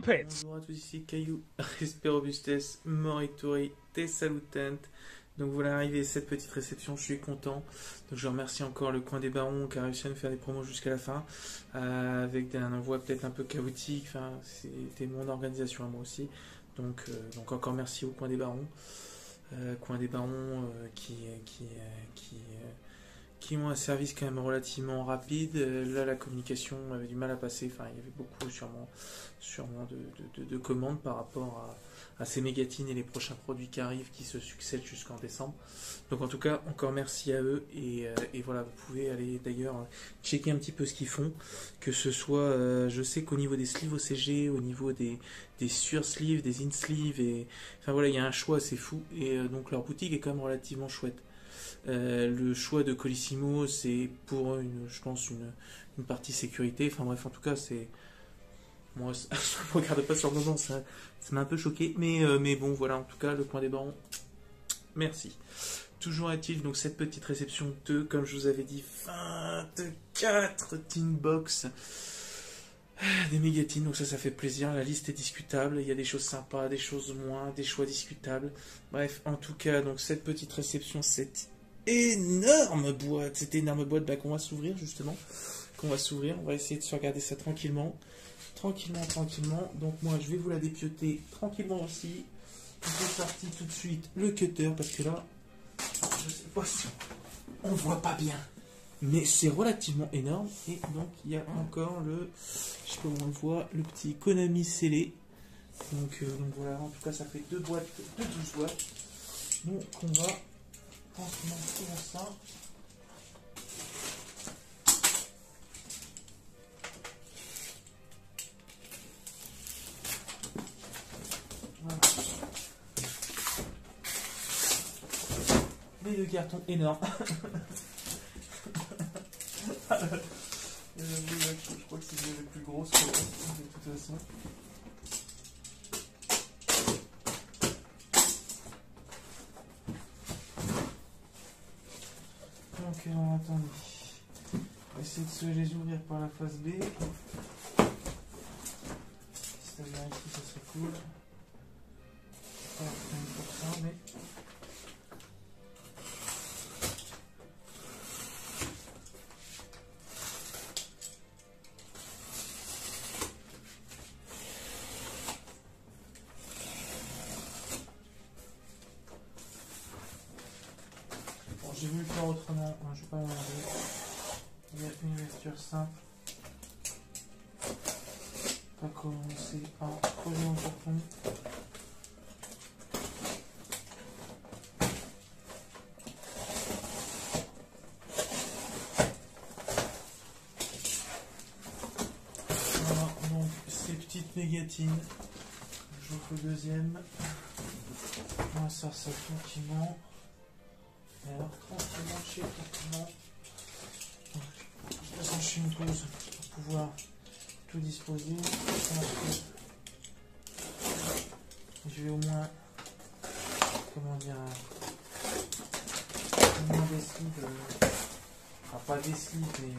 crumpets. Bonjour à tous, ici Caillou, Respect Robustes, Morituri, Te Salutant. Donc voilà, arrivé cette petite réception, je suis content. Donc je remercie encore le Coin des Barons qui a réussi à nous faire des promos jusqu'à la fin, avec un envoi peut-être un peu chaotique. Enfin, c'était mon organisation à moi aussi. Donc encore merci au Coin des Barons. Coin des Barons qui ont un service quand même relativement rapide. Là, la communication avait du mal à passer. Enfin, il y avait beaucoup sûrement de commandes par rapport à ces mégatines et les prochains produits qui arrivent, qui se succèdent jusqu'en décembre. Donc en tout cas, encore merci à eux. Et voilà, vous pouvez aller d'ailleurs checker un petit peu ce qu'ils font. Que ce soit, je sais qu'au niveau des sleeves OCG, au niveau des sur-sleeves, des in-sleeves, et enfin voilà, il y a un choix assez fou. Et donc leur boutique est quand même relativement chouette. Le choix de Colissimo, c'est pour je pense une partie sécurité. Enfin bref, en tout cas, c'est moi, je ne regarde pas sur le moment, ça m'a un peu choqué, mais bon, voilà, en tout cas, le Coin des Barons, merci. Toujours est-il, donc cette petite réception de, comme je vous avais dit, 24 teen box, des mégatines, donc ça fait plaisir. La liste est discutable, il y a des choses sympas, des choses moins, des choix discutables. Bref, en tout cas, donc cette petite réception, cette énorme boîte qu'on va s'ouvrir justement, on va essayer de se regarder ça tranquillement. Donc moi je vais vous la dépioter tranquillement aussi. On fait partir tout de suite le cutter parce que là, je sais pas si on voit pas bien, mais c'est relativement énorme. Et donc il y a encore je sais pas où on le voit, le petit Konami scellé. Donc voilà, en tout cas ça fait 2 boîtes de 12 boîtes. Donc on va tranquillement faire ça. Voilà. Les 2 cartons énormes. Je crois que c'est le plus gros de toute façon. Donc attendez. On va essayer de se les ouvrir par la face B. Si ça vient ici, ça serait cool. Pas 100%, mais. Bon, j'ai voulu le faire autrement, je ne vais pas m'emmerder. Il y a une ouverture simple. On va commencer par projet en carton. Voilà, donc ces petites mégatines. J'ouvre le deuxième. On va faire ça tranquillement. Et alors tranquillement. De toute façon, je fais une pause pour pouvoir tout disposer. Je vais au moins, comment dire, des slips, enfin pas des slips, mais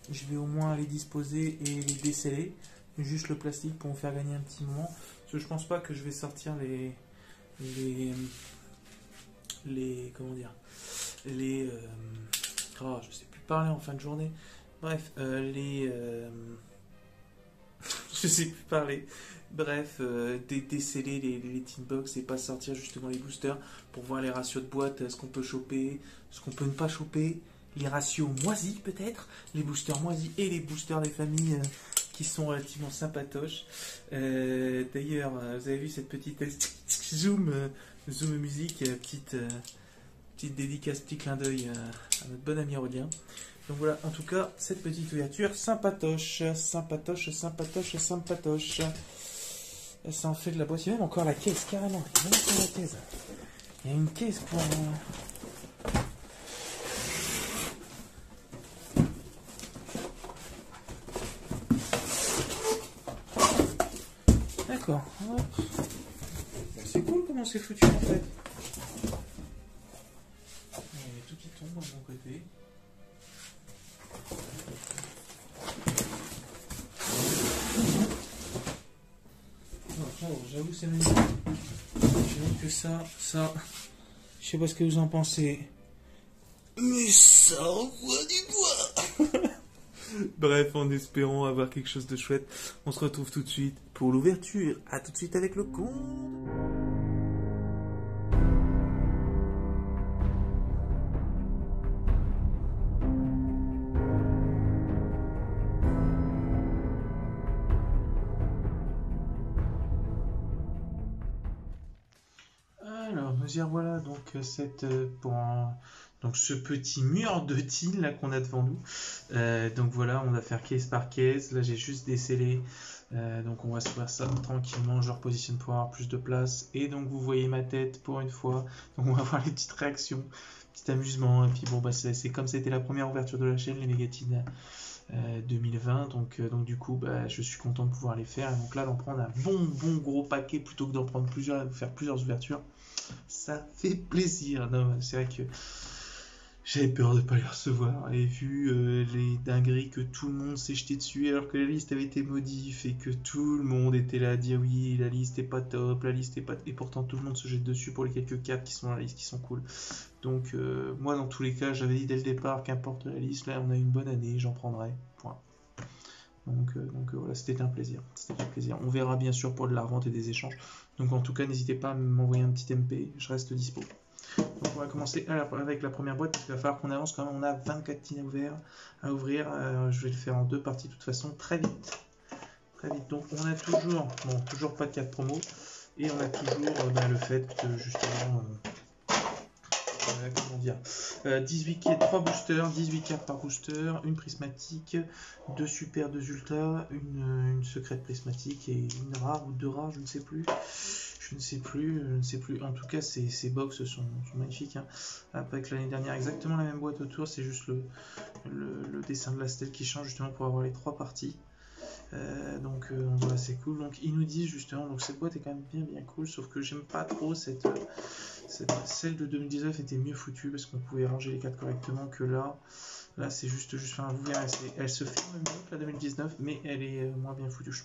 je vais au moins les disposer et les déceler, juste le plastique pour me faire gagner un petit moment, parce que je pense pas que je vais sortir je sais plus parler en fin de journée. Bref, je sais plus parler. Bref, déceler les teen box et pas sortir justement les boosters pour voir les ratios de boîte, ce qu'on peut choper, ce qu'on peut ne pas choper, les ratios moisis peut-être, les boosters moisis et les boosters des familles qui sont relativement sympatoches. D'ailleurs, vous avez vu cette petite zoom musique, petite dédicace, petit clin d'œil à notre bon ami Rodien. Donc voilà, en tout cas, cette petite ouverture sympatoche. Ça en fait de la boîte. Il y a même encore la caisse, carrément. Il y a une caisse pour... D'accord. C'est cool comment c'est foutu en fait. Il y a tout qui tombe de mon côté. J'avoue, c'est magnifique. J'avoue que ça, je sais pas ce que vous en pensez. Mais ça envoie du bois. Bref, en espérant avoir quelque chose de chouette, on se retrouve tout de suite pour l'ouverture. À tout de suite avec le compte. Alors, nous y revoilà donc donc ce petit mur de deal là qu'on a devant nous. Donc voilà, on va faire case par case. Là, j'ai juste décelé. Donc on va se faire ça tranquillement. Je repositionne pour avoir plus de place. Et donc vous voyez ma tête pour une fois. Donc on va voir les petites réactions, petit amusement. Et puis bon, bah c'est comme c'était la première ouverture de la chaîne, les Mégatines 2020. Donc du coup, bah, je suis content de pouvoir les faire. Et donc là, d'en prendre un bon gros paquet plutôt que d'en prendre plusieurs et de faire plusieurs ouvertures. Ça fait plaisir. Non, c'est vrai que j'avais peur de ne pas les recevoir. Et vu les dingueries que tout le monde s'est jeté dessus alors que la liste avait été modif et que tout le monde était là à dire oui, la liste est pas top, la liste est pas... Et pourtant tout le monde se jette dessus pour les quelques 4 qui sont dans la liste qui sont cool. Donc moi dans tous les cas j'avais dit dès le départ qu'importe la liste, là on a une bonne année, j'en prendrai. Point. Donc voilà, c'était un plaisir. C'était un plaisir. On verra bien sûr pour de la revente et des échanges. Donc en tout cas, n'hésitez pas à m'envoyer un petit MP, je reste dispo. Donc on va commencer avec la première boîte, parce qu'il va falloir qu'on avance quand même. On a 24 tines à ouvrir. Je vais le faire en 2 parties de toute façon, très vite. Très vite. Donc on a toujours pas de carte promo. Et on a toujours le fait que justement... comment dire, 3 boosters, 18 cartes par booster, une prismatique, 2 super, 2 ultra, une secrète prismatique et une rare ou 2 rares, je ne sais plus. Je ne sais plus. En tout cas, ces box sont magnifiques. Hein. Avec l'année dernière, exactement la même boîte autour, c'est juste le dessin de la stèle qui change justement pour avoir les 3 parties. Donc voilà, c'est cool. Donc ils nous disent justement, donc cette boîte est quand même bien cool, sauf que j'aime pas trop celle de 2019 était mieux foutue parce qu'on pouvait ranger les cartes correctement que là. Là c'est juste, enfin vous verrez, elle se fait même mieux que la 2019, mais elle est moins bien foutue.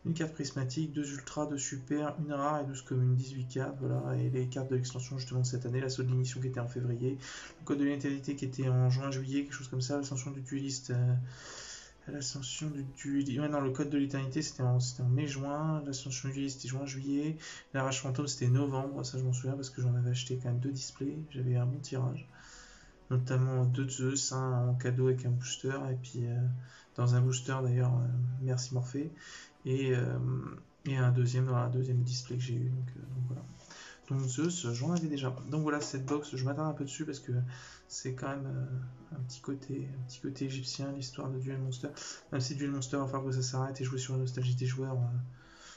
Une carte prismatique, 2 ultras, 2 super, une rare et 12 communes, 18 cartes, voilà, et les cartes de l'extension justement de cette année, l'assaut de l'initiation qui était en février, le code de l'intégrité qui était en juin-juillet, quelque chose comme ça, l'ascension du dueliste. L'ascension du dueliste. Ouais, non, le code de l'éternité c'était en mai-juin. L'ascension du dueliste c'était juin-juillet. La rage fantôme c'était novembre. Ça, je m'en souviens parce que j'en avais acheté quand même 2 displays. J'avais un bon tirage. Notamment 2 Zeus, un en cadeau avec un booster. Et puis dans un booster d'ailleurs, merci Morphée. Et un deuxième dans un deuxième display que j'ai eu. Donc voilà. Donc Zeus, j'en avais déjà. Donc voilà, cette box, je m'attarde un peu dessus parce que c'est quand même un petit côté égyptien, l'histoire de Duel Monster. Même si Duel Monster, il va falloir que ça s'arrête et jouer sur la nostalgie des joueurs.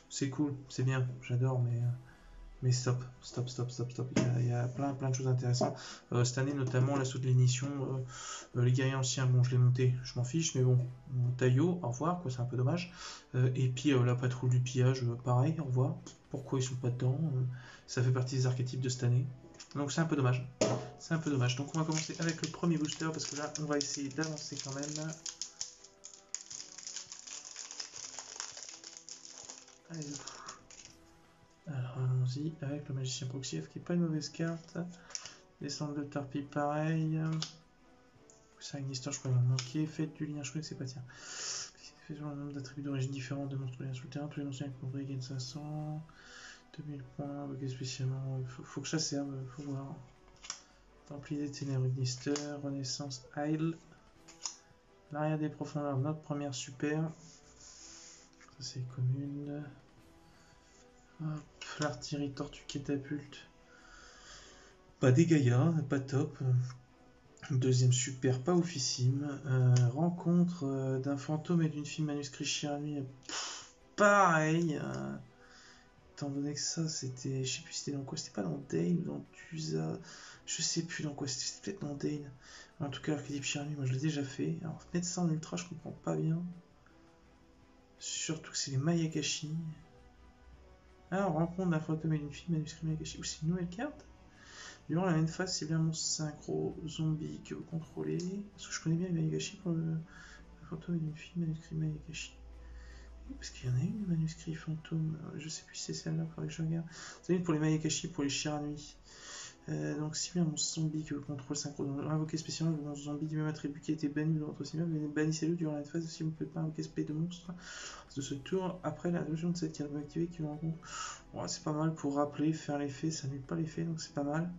C'est cool, c'est bien, j'adore, mais stop. Il y a plein de choses intéressantes. Cette année, notamment, l'assaut de l'émission, les guerriers anciens, bon, je l'ai monté, je m'en fiche, mais bon, Taillot, au revoir, quoi, c'est un peu dommage. Et puis la patrouille du pillage, pareil, au revoir. Pourquoi ils sont pas dedans ça fait partie des archétypes de cette année. Donc c'est un peu dommage. Donc on va commencer avec le premier booster parce que là on va essayer d'avancer quand même. Allez. Alors allons-y avec le magicien Proxiev qui est pas une mauvaise carte. Descente de Tarpie pareil. C'est une histoire je crois qu'il va manquer. Fête du lien, je crois que c'est pas tiens. Fait sur le nombre d'attributs d'origine différents de monstres sur le terrain. Tous les anciens compris gagnent 500. 2000 points, ok, spécialement, faut que ça serve, faut voir. Templier des ténèbres, Ignister, Renaissance, Isle. L'arrière des profondeurs, notre première super. Ça c'est commune. L'artillerie tortue catapulte. Pas des Gaïas, pas top. Deuxième super, pas oufissime. Rencontre d'un fantôme et d'une fille manuscrit Chirami. Pareil. Étant donné que ça, c'était. Je sais plus c'était dans quoi. C'était pas dans Dane ou dans Tusa. Je sais plus dans quoi. C'était peut-être dans Dane. En tout cas, l'archétype Chirami, moi je l'ai déjà fait. Alors, mettre ça en ultra, je comprends pas bien. Surtout que c'est les Mayakashi. Alors, rencontre d'un fantôme et d'une fille manuscrit Mayakashi. Ou c'est une nouvelle carte. Durant la même phase, c'est bien mon synchro zombie que vous contrôlez. Parce que je connais bien les Mayakashi pour le fantôme et d'une fille manuscrit Mayakashi. Parce qu'il y en a une, manuscrit fantôme. Je sais plus si c'est celle-là, il faudrait que je regarde. C'est une pour les Mayakashi, pour les Shiranui. Donc, si bien mon zombie que contrôle synchro, invoqué spécialement le monstre zombie du même attribut qui a été banni de votre cinéma, bannissez-le durant la phase. Si vous ne pouvez pas invoquer ce P de monstre de ce tour, après la notion de cette carte activée qui vous rencontre. Ouais, c'est pas mal pour rappeler, faire l'effet, ça n'annule pas l'effet, donc c'est pas mal.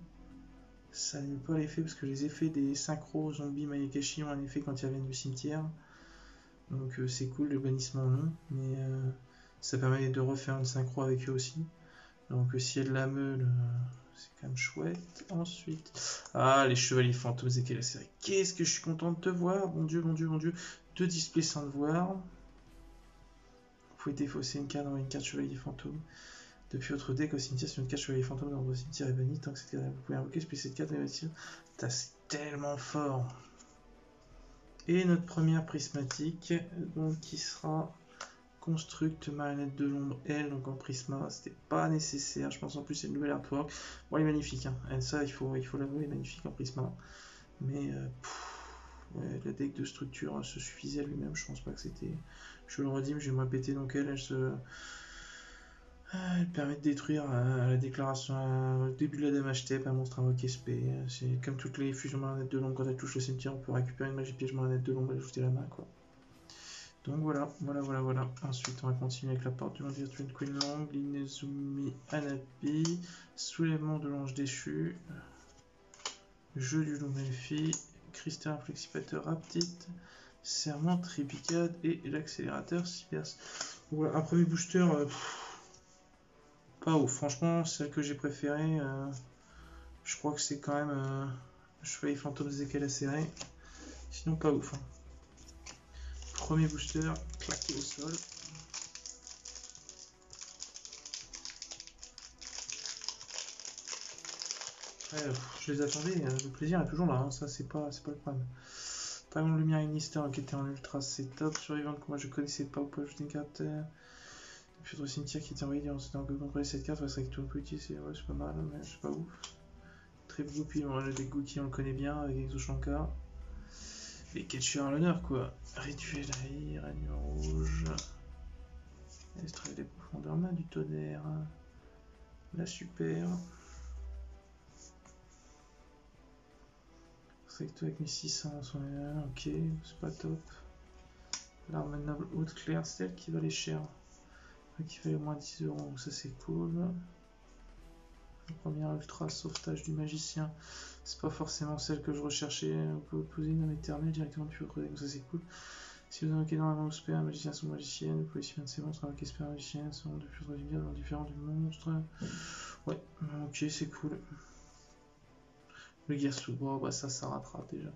Ça n'annule pas l'effet parce que les effets des synchro zombies Mayakashi ont un effet quand ils reviennent du cimetière. Donc c'est cool, le bannissement non, mais ça permet de refaire une synchro avec eux aussi. Donc s'il y a de la meule, c'est quand même chouette. Ensuite, les chevaliers fantômes et la série. Qu'est-ce que je suis content de te voir, mon dieu, mon dieu, mon dieu. 2 displays sans devoir. Vous pouvez défausser une carte dans une carte chevalier fantôme. Depuis votre deck au cimetière, si une carte chevalier fantôme dans votre cimetière est bannie, tant que cette carte, vous pouvez invoquer, je puis cette carte c'est tellement fort. Et notre première prismatique, donc qui sera Construct marionnette de l'ombre L, donc en prisma, c'était pas nécessaire, je pense en plus c'est une nouvelle artwork. Bon, il est magnifique, hein. Et ça il faut l'avouer, il est magnifique en prisma. Mais ouais, le deck de structure se suffisait à lui-même, je pense pas que c'était. Je le redis, mais je vais me répéter, donc elle permet de détruire à la déclaration au début de la damage step un monstre invoqué SP. C'est comme toutes les fusions marionnettes de l'ombre, quand elle touche le cimetière, on peut récupérer une magie piège marionnette de l'ombre et ajouter la main, quoi. Donc voilà. Ensuite, on va continuer avec la porte du monde virtuel Queen Long, l'Inezumi Anapi, soulèvement de l'ange déchu, jeu du loup Melfi, cristal flexipateur Raptite, serment Tripicade et l'accélérateur Cybers. Voilà, un premier booster, pas ouf. Franchement, celle que j'ai préférée, je crois que c'est quand même Chevalier Fantôme Zekel Acéré. Sinon, pas ouf. Hein. Premier booster, claqué au sol. Ouais, je les attendais, le plaisir est toujours là, hein, ça c'est pas le problème. Dragon de Lumière Ignister qui était en ultra, c'est top. Survivant que moi je connaissais pas, ou pas ajouter une carte. Depuis votre cimetière qui était envoyé durant ce temps que contrôler cette carte, c'est que tout on peut utiliser, ouais, c'est pas mal, mais c'est pas ouf. Très Goupil, le deck Gookie on le connaît bien avec Exoshankar. Les catcheurs à l'honneur quoi. Rituel Aïe, Règne Rouge. Estrelle des profondeurs, main du tonnerre. La super. Secto avec mes 600 ok, c'est pas top. L'arme noble haute claire, c'est elle qui valait cher. Qui valait au moins 10 €, donc ça c'est cool. La première ultra sauvetage du magicien, c'est pas forcément celle que je recherchais. Vous pouvez poser une âme éternelle directement depuis votre deck, donc ça c'est cool. Si vous invoquez dans la main un magicien ou magicienne, vous pouvez aussi de ces monstres invoquer spé magicien, sont depuis votre univers différents du monstre. Ouais, ok, c'est cool. Le Girsu, bon, bah ça rattrape déjà.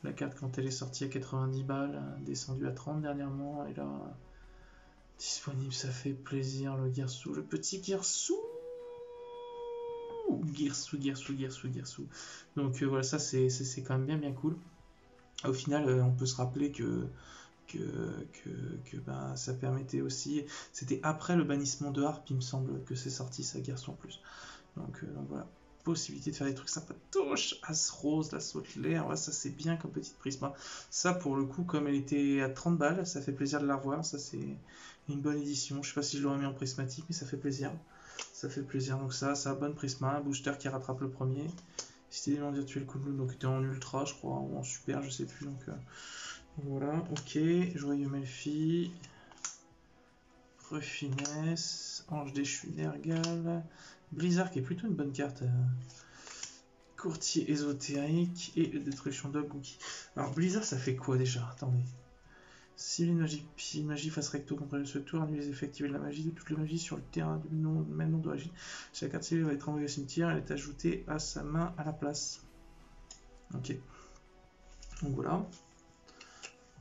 La carte, quand elle est sortie à 90 balles, descendue à 30 dernièrement, et là, disponible, ça fait plaisir, le Girsu, le petit Girsu. Girsu. Donc voilà, ça c'est quand même bien cool. Au final, on peut se rappeler que ben, ça permettait aussi. C'était après le bannissement de Harp, il me semble, que c'est sorti ça, Girsu en plus. Donc voilà. Possibilité de faire des trucs sympatoches. As Rose, la saute l'air, ouais, ça c'est bien comme petite prisma. Ça pour le coup, comme elle était à 30 balles, ça fait plaisir de la revoir. Ça c'est une bonne édition. Je sais pas si je l'aurais mis en prismatique, mais ça fait plaisir. Ça fait plaisir. Donc ça bonne prisma. Un booster qui rattrape le premier. Cité des mondes virtuels Kouloun, donc était en ultra, je crois, ou en super, je sais plus. Donc voilà, ok. Joyeux Melfi. Refinesse. Ange déchu Nergal. Blizzard qui est plutôt une bonne carte. Courtier ésotérique et destruction de Gookie. Alors Blizzard ça fait quoi déjà? Attendez. Si une magie face recto contre ce tour, annule les effets activés de la magie de toutes les magies sur le terrain du même nom d'origine. Si la carte ciblée va être envoyée au cimetière, elle est ajoutée à sa main à la place. Ok. Donc voilà.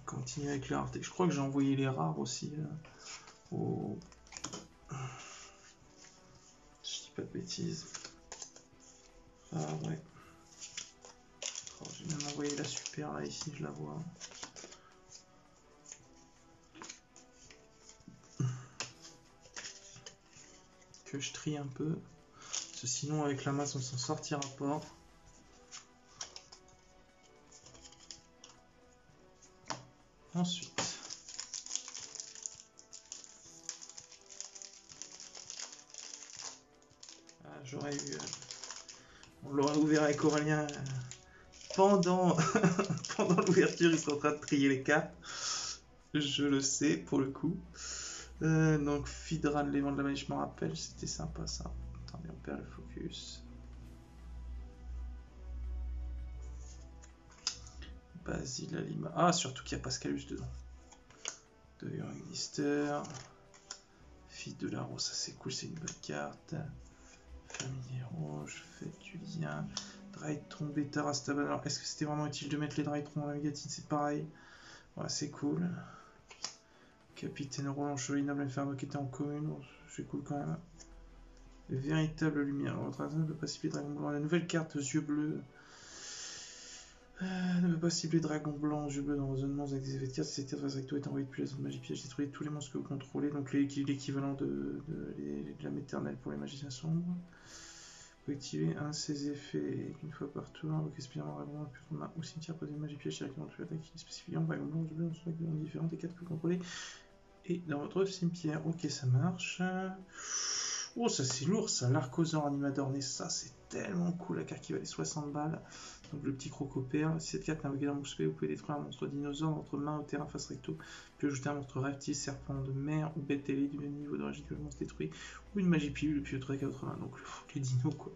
On continue avec les raretés. Je crois que j'ai envoyé les rares aussi au... Je dis pas de bêtises. Ah ouais. Oh, j'ai même envoyé la super là ici, je la vois. Que je trie un peu. Parce que sinon avec la masse on s'en sortira pas. Ensuite. j'aurais eu... on l'aurait ouvert avec Aurélien pendant, pendant l'ouverture, ils sont en train de trier les cartes. Je le sais, pour le coup. Donc, Fidra, l'élément de la magie, je m'en rappelle, c'était sympa ça. Attendez, on perd le focus. Basile, Lima. Ah, surtout qu'il y a Pascalus dedans. De Minister. Fille de la Rose, ça c'est cool, c'est une bonne carte. Famille Rouge, Fête du Lien. Drytron, Beta, Rastaban. Alors, est-ce que c'était vraiment utile de mettre les Drytron dans la mégatine? C'est pareil. Ouais, c'est cool. Capitaine Roland, Chevalier Noble, Inferno qui était en commune. Bon, c'est cool quand même. Véritable lumière. On va de pas cibler Dragon Blanc. La nouvelle carte, yeux bleus. Ne peut pas cibler Dragon Blanc, yeux bleus dans vos zonements avec des effets de cartes. Si cette carte face recto est envoyée depuis la zone magie piège, détruisez tous les monstres que vous contrôlez. Donc l'équivalent de la méternelle pour les magiciens sombres. Vous pouvez activer un de ces effets une fois par tour. Invoquez spécialement Dragon Blanc, puis main ou cimetière, posez une magie piège directement dessus l'attaque spécifiquement Dragon Blanc, yeux bleus dans son équivalent différent des cartes que vous contrôlez. Et dans votre cimetière, ok, ça marche. Oh, ça c'est lourd, ça. L'Archosaur Animadorné, ça c'est tellement cool. La carte qui valait 60 balles. Donc le petit crocopère. Si cette carte n'invoquée dans mon spé, vous pouvez détruire un monstre dinosaure dans votre main au terrain face recto. Puis ajouter un monstre reptile, serpent de mer ou bête télé du même niveau d'origine que le monstre détruit. Ou une magie pilule, puis autre à votre main. Donc les dinos quoi.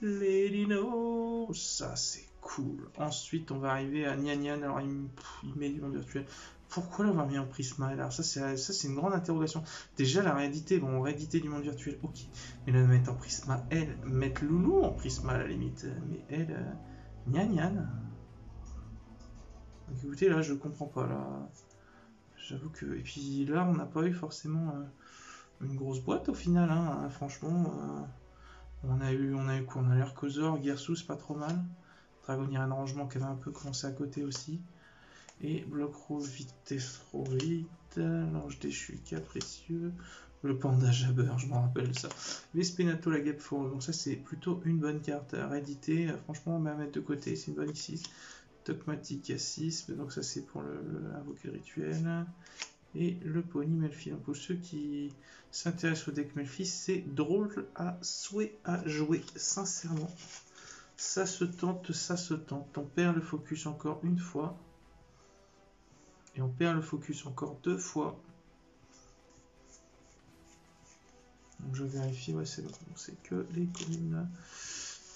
Les dinos, ça c'est cool. Ensuite, on va arriver à Nian. Alors il met du monde virtuel. Pourquoi l'avoir mis en Prisma? Alors ça c'est une grande interrogation. Déjà la réédité, bon on réédité du monde virtuel, ok. Mais la mettre en Prisma, elle, mettre Loulou en Prisma à la limite. Mais elle, Nian. Donc écoutez là je comprends pas là. J'avoue que. Et puis là on n'a pas eu forcément une grosse boîte au final, hein, franchement. On a eu quoi? On a l'Archosaur, Gersou, c'est pas trop mal. Dragonier Rangement qui avait un peu commencé à côté aussi. Et Bloc Rouge, Vitesse trop vite, l'Ange déchu, capricieux, le Panda Jabber, je me rappelle ça. Vespenato, la Guêpe Fourrue, donc ça c'est plutôt une bonne carte à rééditer, franchement on va mettre de côté, c'est une bonne X6. Dogmatique à 6, donc ça c'est pour invoquer le rituel. Et le Pony Melfi, donc pour ceux qui s'intéressent au deck Melfi, c'est drôle à souhait à jouer, sincèrement. Ça se tente, on perd le focus encore une fois. Et on perd le focus encore 2 fois. Donc je vérifie, ouais c'est bon, c'est que les communes.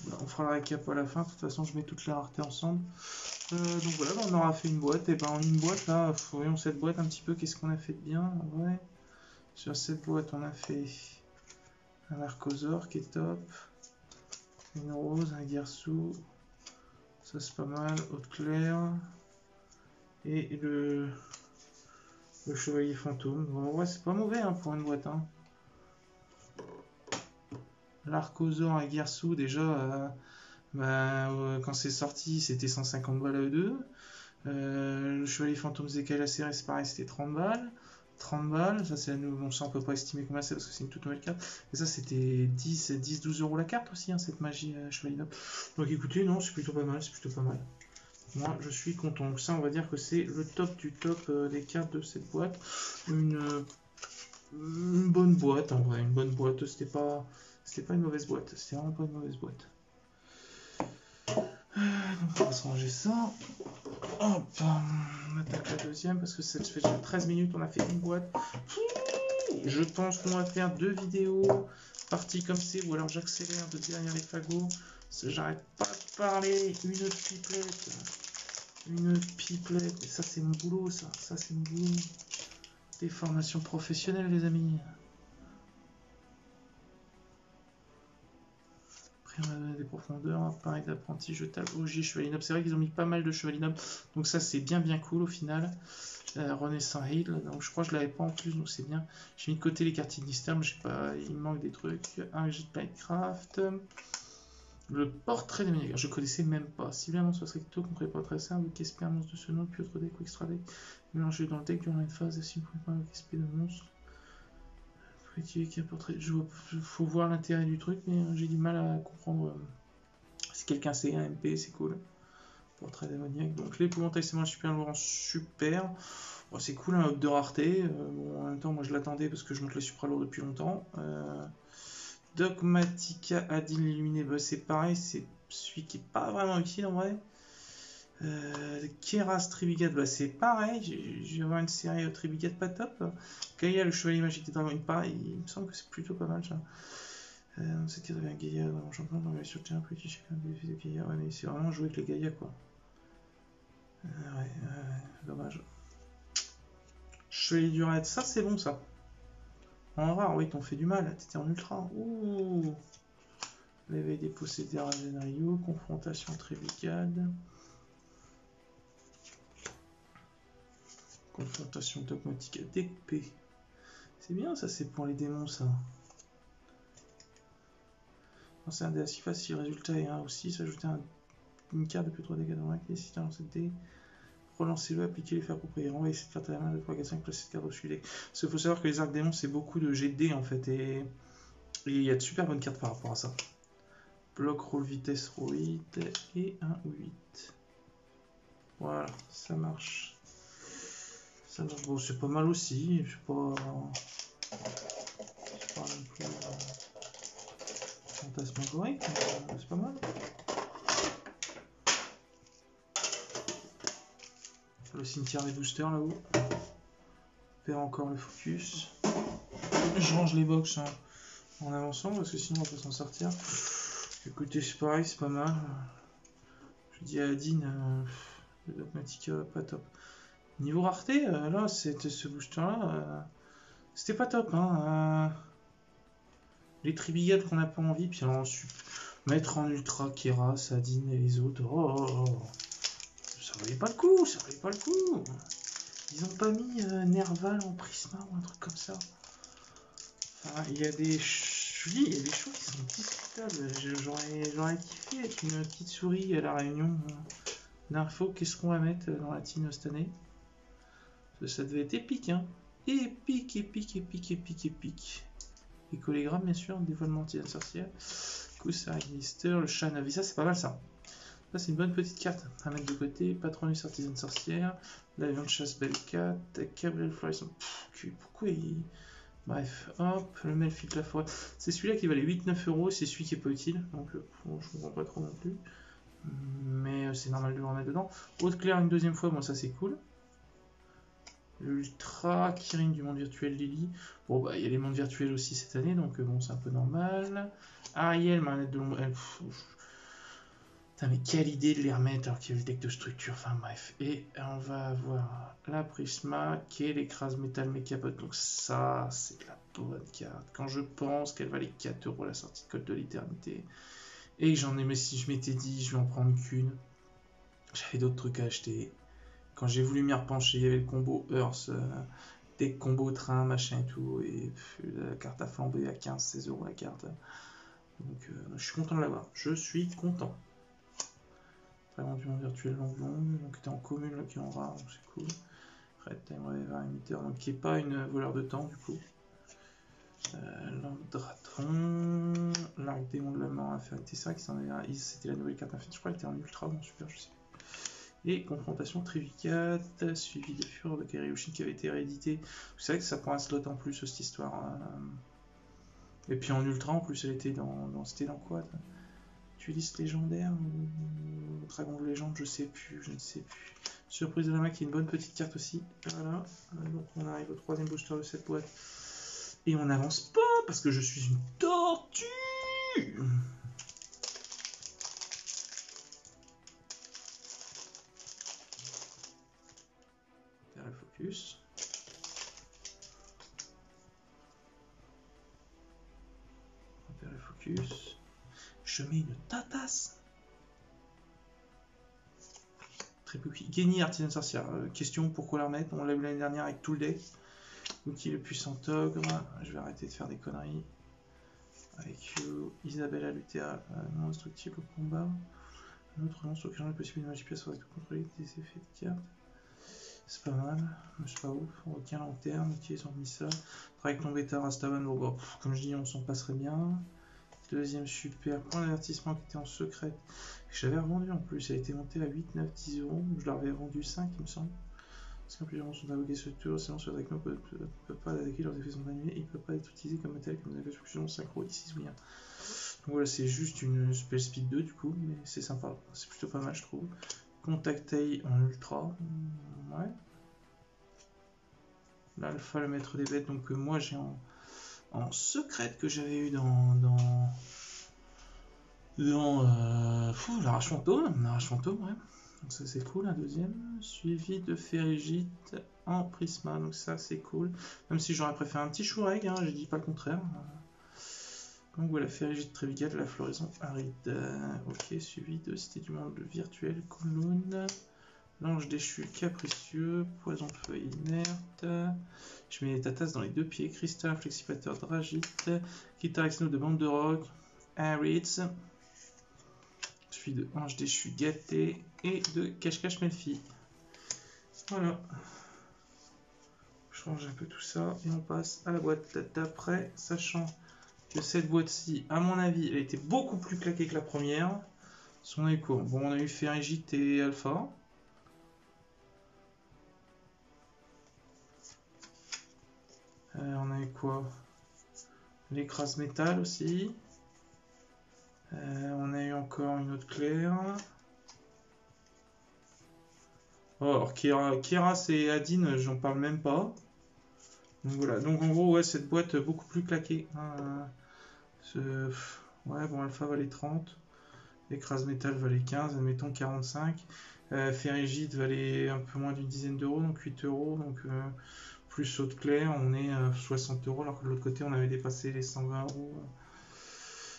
Voilà, on fera le récap à la fin, de toute façon je mets toutes les raretés ensemble. Donc voilà, on aura fait une boîte, et ben en une boîte là, voyons cette boîte un petit peu, qu'est-ce qu'on a fait de bien, ouais. Sur cette boîte on a fait un Archosaur qui est top, une rose, un Gersou, ça c'est pas mal, Haute Claire, et le Chevalier Fantôme. Bon, ouais, c'est pas mauvais hein, pour une boîte. Hein. L'Archosaur et Gersou, déjà, quand c'est sorti, c'était 150 balles à eux deux. Le Chevalier Fantôme Zeka la série, c'est pareil, c'était 30 balles. 30 balles, ça c'est bon, ça on peut pas estimer combien c'est parce que c'est une toute nouvelle carte. Et ça c'était 10-12 euros la carte aussi, hein, cette magie Chevalier Noble. Donc écoutez, non, c'est plutôt pas mal, c'est plutôt pas mal. Moi, je suis content. Donc ça, on va dire que c'est le top du top des cartes de cette boîte. Une bonne boîte, en vrai. Une bonne boîte. C'était pas une mauvaise boîte. C'était vraiment pas une mauvaise boîte. Donc on va se ranger ça. Hop, on attaque la deuxième parce que ça fait déjà 13 minutes. On a fait une boîte. Je pense qu'on va faire 2 vidéos parties comme c'est. Ou alors j'accélère de derrière les fagots. J'arrête pas de parler. Une pipelette, et ça c'est mon boulot, ça c'est mon boulot. Des formations professionnelles les amis. Après on a donné des profondeurs, appareil d'apprenti, jetable, OG, Chevalier Noble. C'est vrai qu'ils ont mis pas mal de Chevalier Noble, donc ça c'est bien cool au final. Renaissance Hill, donc je crois que je l'avais pas en plus, donc c'est bien. J'ai mis de côté les cartes Sinister, mais je sais pas, il me manque des trucs. Un jet de Lightcraft. Le portrait de Ménégar, je connaissais même pas. Si bien monstre recto, qu'on pourrait pas tracer, invoquer SP un monstre de ce nom, puis autre deck ou extra deck, mélanger dans le deck durant une phase, et si vous pouvez pas invoquer SP de monstre, vous pouvez utiliser qu'un portrait. Faut voir l'intérêt du truc, mais j'ai du mal à comprendre. Si quelqu'un sait un MP, c'est cool. Portrait démoniaque. Donc l'épouvantail, c'est moi super lourd, super. Bon, c'est cool, un up de rareté. Bon, en même temps, moi je l'attendais parce que je monte les supra lourds depuis longtemps. Dogmatica Adil illuminé, bah, c'est pareil, c'est celui qui est pas vraiment utile en vrai. Keras Tribrigade, bah, c'est pareil, je vais avoir une série Tribrigade pas top. Gaïa, le chevalier magique des dragons, pareil, il me semble que c'est plutôt pas mal ça. Dans cette case, il y avait un Gaïa dans mon champion, on va aller sur le terrain politique, chacun des défis de Gaïa, ouais, mais c'est vraiment jouer avec les Gaïa quoi. Ouais, dommage. Chevalier du raid, ça c'est bon ça. En rare, oui, t'ont fait du mal, t'étais en ultra. Ouh. L'éveil des possédés Raven Ryu, confrontation Tribrigade. Confrontation dogmatique découpée. C'est bien ça, c'est pour les démons ça. C'est un dé assez facile, résultat est 1 aussi, s'ajouter une carte de plus 3 dégâts dans la clé, si tu as lancé le dé. Relancez-le, appliquez l'effet approprié. Renvoyez cette carte à la main de 3, 4, 5, placez cette carte au-dessus du deck. Parce qu'il faut savoir que les arcs démons, c'est beaucoup de jet de dés en fait. Et il y a de super bonnes cartes par rapport à ça. Bloc, roll, vitesse, roll 8 et 1 ou 8. Voilà, ça marche. Ça marche. Bon, c'est pas mal aussi. C'est pas non plus fantasmagorique, mais c'est pas mal. Le cimetière des boosters là-haut. Perd encore le focus. Je range les box en avançant parce que sinon on va pas s'en sortir. Écoutez, c'est pareil, c'est pas mal. Je dis à Adine, le Dogmatica pas top. Niveau rareté, là, c'était ce booster là, c'était pas top. Hein, les Tribrigades qu'on n'a pas envie, puis alors mettre en ultra Keras, Adine et les autres. Oh. Ça valait pas le coup, ça valait pas le coup. Ils ont pas mis Nerval en Prisma ou un truc comme ça. Enfin, il y a des il y a des choses qui sont discutables. J'aurais kiffé avec une petite souris à la réunion d'infos. Qu'est-ce qu'on va mettre dans la team cette année? Ça devait être épique, hein. Épique. Les colligrammes, bien sûr, dévoilement de sorcière. Coussard, Lister, le chat Navi, ça c'est pas mal ça. Ça c'est une bonne petite carte à mettre de côté. Patronus artisane sorcière, l'avion de chasse Bellcat, Cabrel Florissant. Pourquoi il. Bref, hop, le Melfic la forêt. C'est celui-là qui valait 8-9 €, c'est celui qui est pas utile, donc je comprends pas trop non plus. Mais c'est normal de le remettre dedans. Haute claire une deuxième fois, bon ça c'est cool. L'Ultra Kirin du monde virtuel Lily. Bon bah il y a les mondes virtuels aussi cette année, donc bon c'est un peu normal. Ariel, manette de l'ombre. Putain mais quelle idée de les remettre alors qu'il y a le deck de structure, enfin bref. Et on va avoir la Prisma qui est l'écrase métal mécapote. Donc ça c'est de la bonne carte. Quand je pense qu'elle valait 4 € la sortie de Code de l'éternité. Et j'en ai, mais si je m'étais dit je vais en prendre qu'une. J'avais d'autres trucs à acheter. Quand j'ai voulu m'y repencher, il y avait le combo Earth, deck combo train, machin et tout. Et la carte a flambé à 15-16 € la carte. Donc je suis content de l'avoir. Je suis content. Vraiment du monde virtuel longue, donc qui est en commune, là qui est en rare, donc c'est cool. Red Time Reviver Emitter, donc qui est pas une voleur de temps du coup. Landratron, l'arc démon de la mort inférité, ça qui s'en est. C'était la nouvelle carte infinie, je crois qu'elle était en ultra, bon super, je sais. Et confrontation Tribrigade, suivi de Fureur de Karyushin qui avait été réédité. C'est vrai que ça prend un slot en plus cette histoire. Et puis en ultra en plus elle était dans c'était dans quoi? Liste légendaire ou Dragon de légende, je ne sais plus. Surprise de la main qui est une bonne petite carte aussi. Voilà. Donc on arrive au troisième booster de cette boîte. Et on n'avance pas parce que je suis une tortue. Faire le focus. On va faire le focus. Je mets une tatasse. Très peu. Genie, artisan sorcière. Question, pourquoi la remettre? On l'a vu l'année dernière avec tout le deck. Outil le puissant ogre. Je vais arrêter de faire des conneries. Avec Isabella Lutea, non indestructible au combat. Un autre monstre auquel on est possible de magie pièce avec tout contrôler des effets de carte. C'est pas mal, mais c'est pas ouf. Aucun lanterne, ils ont mis ça. Avec ton bêta Rastavan, bon, comme je dis, on s'en passerait bien. Deuxième super, point d'avertissement qui était en secret, que j'avais revendu en plus, elle a été montée à 8, 9, 10 €, je l'avais vendu 5 il me semble. Parce qu'en plus, sont invoqués ce tour, sinon ce Dracno peut pas d'attaquer, leurs effets sont annulés, et il peut pas être utilisé comme matériel comme des instructions synchro ici ou bien. Donc voilà, c'est juste une spell speed 2 du coup, mais c'est sympa, c'est plutôt pas mal je trouve. Contact taille en ultra, ouais. L'alpha, le maître des bêtes, donc moi j'ai en secrète que j'avais eu dans l'arrache fantôme, ouais. Donc ça c'est cool, un deuxième, suivi de Périgite en Prisma, donc ça c'est cool, même si j'aurais préféré un petit Shureg, hein, je dis pas le contraire. Donc voilà, Périgite Trévigate, la floraison aride, ok, suivi de Cité du Monde virtuel, Kunlun, l'ange déchu capricieux, poison feuille inerte, je mets les tatas dans les deux pieds, cristal, flexipateur, dragite, Kitarexno de bande de rock, Arids, suivi de ange déchu gâté et de cache-cache Melfi. Voilà. Je change un peu tout ça et on passe à la boîte d'après, sachant que cette boîte-ci, à mon avis, elle était beaucoup plus claquée que la première. Son écho. Bon, on a eu Périgite et Alpha. On a eu quoi? L'écrase métal aussi. On a eu encore une autre claire. Oh, alors Keras et Adine, j'en parle même pas. Donc voilà, donc en gros, ouais, cette boîte beaucoup plus claquée. Ouais, bon, Alpha valait 30. Écrase métal valait 15, admettons 45. Périgite valait un peu moins d'une dizaine d'euros, donc 8 euros. Donc plus saut de clair, on est à 60 euros, alors que de l'autre côté, on avait dépassé les 120 euros.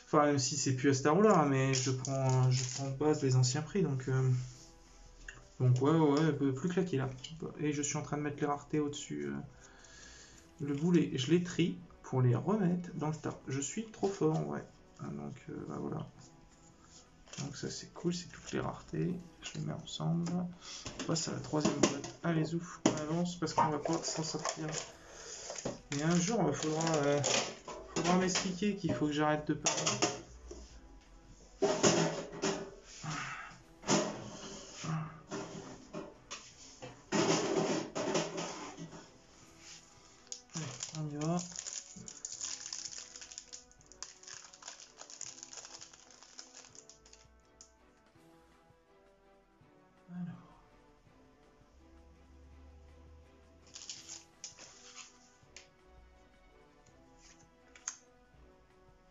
Enfin, même si c'est plus à ce tarot-là, mais je prends de base les anciens prix, donc ouais, plus claqué là. Et je suis en train de mettre les raretés au-dessus. Le boulet, je les trie pour les remettre dans le tas. Je suis trop fort, ouais. Donc bah voilà. Donc ça c'est cool, c'est toutes les raretés. Je les mets ensemble. On passe à la troisième boîte. Allez ouf, on avance parce qu'on va pas s'en sortir. Et un jour, il faudra m'expliquer qu'il faut que j'arrête de parler. Allez, on y va.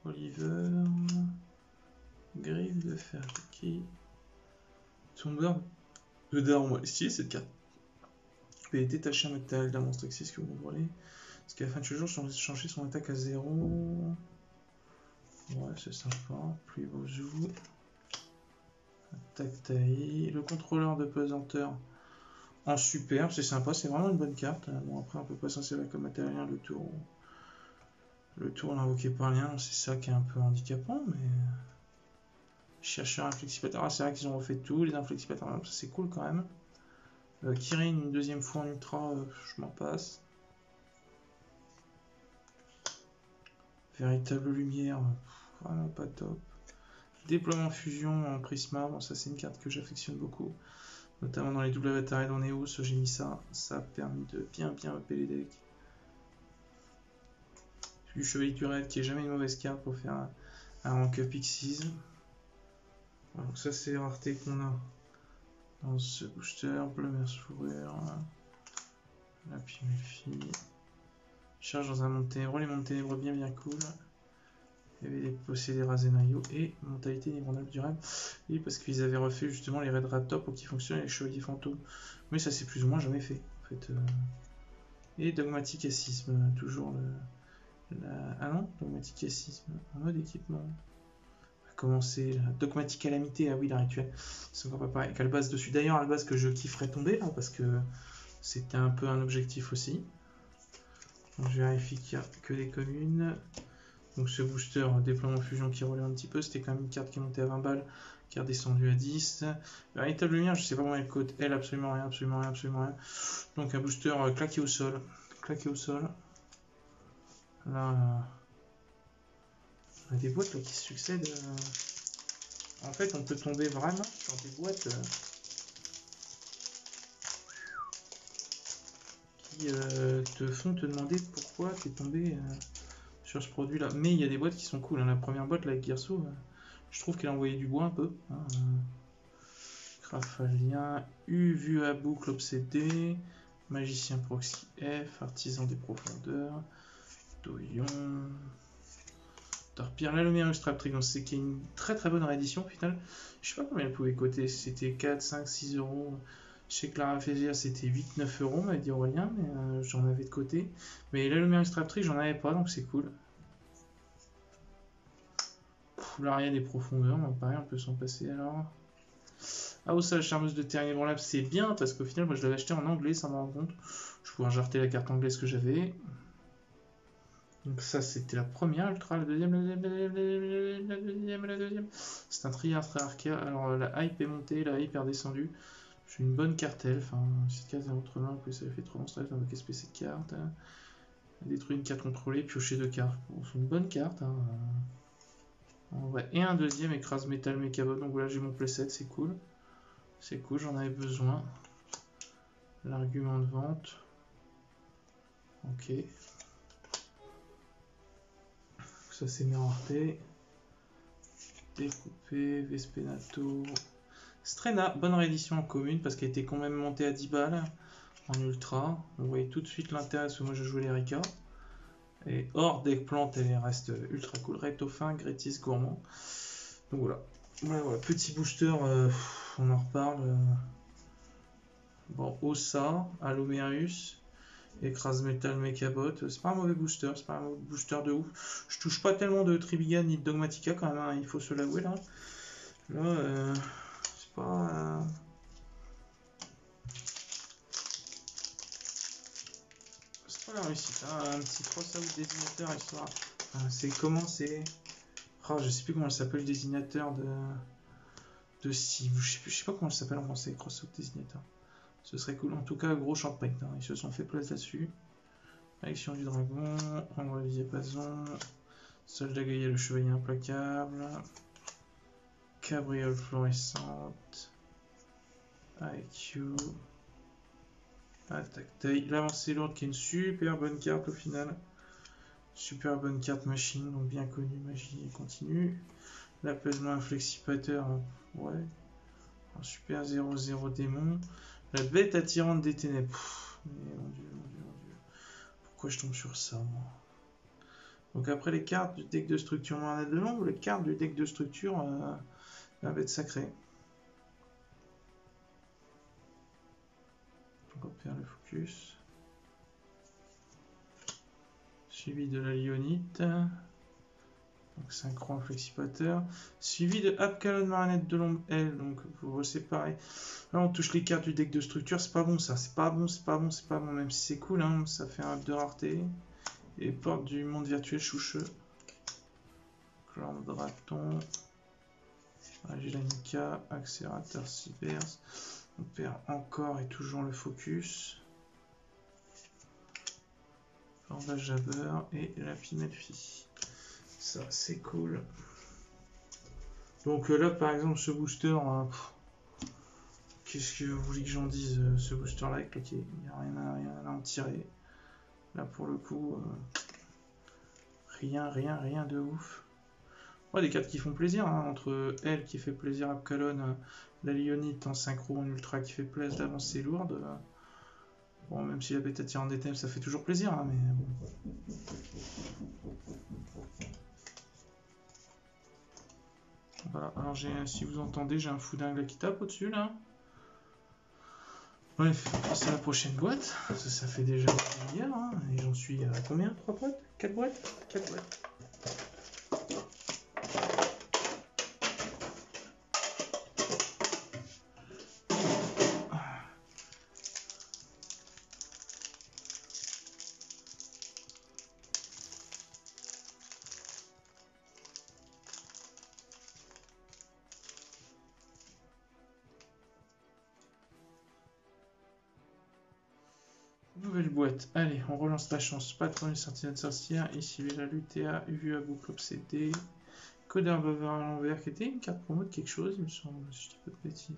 Oliver, griffe de fer qui Tomber de Daron. Stylé cette carte. Vous pouvez détacher un métal d'un monstre toxique que vous contrôlez. Parce qu'à la fin de ce jour, changer son attaque à 0. Ouais, c'est sympa. Plus beau zou. Attaque taille. Le contrôleur de pesanteur en super, c'est sympa, c'est vraiment une bonne carte. Bon, après, on peut pas s'en servir comme matériel le tour l'invoqué par lien, c'est ça qui est un peu handicapant, mais. Chercheur inflexipateur, ah, c'est vrai qu'ils ont refait tout, les inflexipateurs, ça c'est cool quand même. Kirin une deuxième fois en ultra, je m'en passe. Véritable lumière, vraiment pas top. Déploiement fusion en prisma, bon, ça c'est une carte que j'affectionne beaucoup. Notamment dans les double avatars dans Neos, j'ai mis ça, ça a permis de bien upper les decks. Du Chevalier du Raid qui est jamais une mauvaise carte pour faire un rank up X6. Donc ça c'est les raretés qu'on a dans ce booster, bleu merce fourrure, la Pimelfi, charge dans un monde ténébreux, les mondes ténébreux bien cool. Il y avait des possédés Razenayo et mentalité inébranlable du rêve. Oui, parce qu'ils avaient refait justement les raids Rat Top pour qu'ils fonctionnent les chevaliers fantômes. Mais ça c'est plus ou moins jamais fait en fait. Et dogmatique assisme, toujours ah non, dogmatique assisme en mode équipement. Commencer la dogmatique calamité, ah oui la rituelle, c'est encore pas pareil. Avec Albaz dessus, d'ailleurs Albaz que je kifferais tomber là, parce que c'était un peu un objectif aussi. Donc je vérifie qu'il n'y a que des communes. Donc ce booster déploiement fusion qui relève un petit peu, c'était quand même une carte qui est montée à 20 balles, qui est redescendue à 10. Véritable lumière, je sais pas comment elle cote, elle absolument rien. Donc un booster claqué au sol. Là, on a des boîtes là, qui se succèdent. En fait, on peut tomber vraiment sur des boîtes qui qui te font te demander pourquoi tu es tombé sur ce produit-là. Mais il y a des boîtes qui sont cool. Hein. La première boîte, là, avec Gearso, je trouve qu'elle a envoyé du bois un peu. Hein. Graphalien, Vu à boucle obsédé, Magicien Proxy F, Artisan des profondeurs, Doyon, Torpire, la Lumière Straptrick, donc c'est une très très bonne réédition au final. Je sais pas combien elle pouvait coter, c'était 4, 5, 6 euros. Chez Clara Fézia c'était 8, 9 euros, m'avait dit Aurélien, mais j'en avais de côté. Mais la Lumière Straptrick, j'en avais pas, donc c'est cool. L'arrière des profondeurs, bon, pareil, on peut s'en passer alors. Ah, oh, ça, la charmeuse de Terrier Branlable, c'est bien parce qu'au final, moi je l'avais acheté en anglais sans m'en rendre compte. Je pouvais jarter la carte anglaise que j'avais. Donc, ça, c'était la première ultra, la deuxième, la deuxième. C'est un triartre arca. Alors, la hype est montée, la hype est redescendue. J'ai une bonne cartelle. Enfin, cette carte est entre mains, puis ça fait 3 monstres avec un SP cette carte. Détruire une carte contrôlée, piocher 2 cartes. Bon, c'est une bonne carte. Hein. En vrai. Et un deuxième écrase métal mécabot. Donc voilà, j'ai mon playset, c'est cool. C'est cool, j'en avais besoin. L'argument de vente. Ok. Ça c'est mes raretés. Découpé, Vespenato. Strena, bonne réédition en commune parce qu'elle était quand même montée à 10 balles en ultra. Vous voyez tout de suite l'intérêt parce que moi je joue les Rika. Et hors deck plante, elle reste ultra cool. Rectofin, Grétis, Gourmand. Donc voilà. Voilà. Petit booster, on en reparle. Bon, Ossa, Allomerus, Écrase Métal Mechabot, c'est pas un mauvais booster, c'est pas un mauvais booster de ouf. Je touche pas tellement de Tribigan ni de Dogmatica quand même, hein, il faut se l'avouer là. Là, c'est pas... c'est pas la réussite, hein. Un petit cross-out désignateur histoire. C'est comment c'est... Oh, je sais plus comment elle s'appelle le désignateur de cible, je sais pas comment elle s'appelle en français, cross-out désignateur. Ce serait cool. En tout cas, gros champagne. Hein. Ils se sont fait place là-dessus. Action du dragon. Envoi du diapason. Soldat Gaïa, le chevalier implacable. Cabriole fluorescente. IQ. Attaque taille. L'avancée lourde qui est une super bonne carte au final. Super bonne carte machine. Donc bien connue. Magie continue. L'apaisement inflexipateur. Ouais. Un super 0-0 démon. La bête attirante des ténèbres. Mais mon dieu, mon dieu, mon dieu. Pourquoi je tombe sur ça, moi? Donc après les cartes du deck de structure Marnet de l'ombre, les cartes du deck de structure la bête sacrée. Donc on perd le focus. Suivi de la Lyonite. Donc synchro inflexipateur. Suivi de Apkalon Marionnette de l'ombre L. Donc vous séparez. Là on touche les cartes du deck de structure. C'est pas bon ça. C'est pas bon, c'est pas bon, c'est pas bon. Même si c'est cool, hein, ça fait un up de rareté. Et porte du monde virtuel choucheux. Clan de Draton. Agelanica. Accélérateur Cybers. On perd encore et toujours le focus. Bandage Jabber et la Pimelfi. Ça, c'est cool. Donc là, par exemple, ce booster, qu'est-ce que vous voulez que j'en dise? Ce booster-là est claqué. Il n'y a rien à en tirer. Là, pour le coup, rien de ouf. Ouais, des cartes qui font plaisir, hein, entre elle qui fait plaisir à Apkalon, la Lyonite en synchro, en ultra qui fait plaisir, l'avancée lourde. Bon, même si la bête attirante des thèmes, ça fait toujours plaisir, hein, mais bon. Voilà, alors si vous entendez, j'ai un foudingue qui tape au-dessus, là. Bref, c'est la prochaine boîte. Ça fait déjà hier, hein, et j'en suis à combien? 3 boîtes? 4 boîtes? 4 boîtes. Nouvelle boîte. Allez, on relance la chance. Patronne Sentinelle Sorcière. Ici, la Lutea. Vu à boucle obsédé. Codeur bavard à l'envers, qui était une carte promo de quelque chose, il me semble, si je dis pas de bêtises.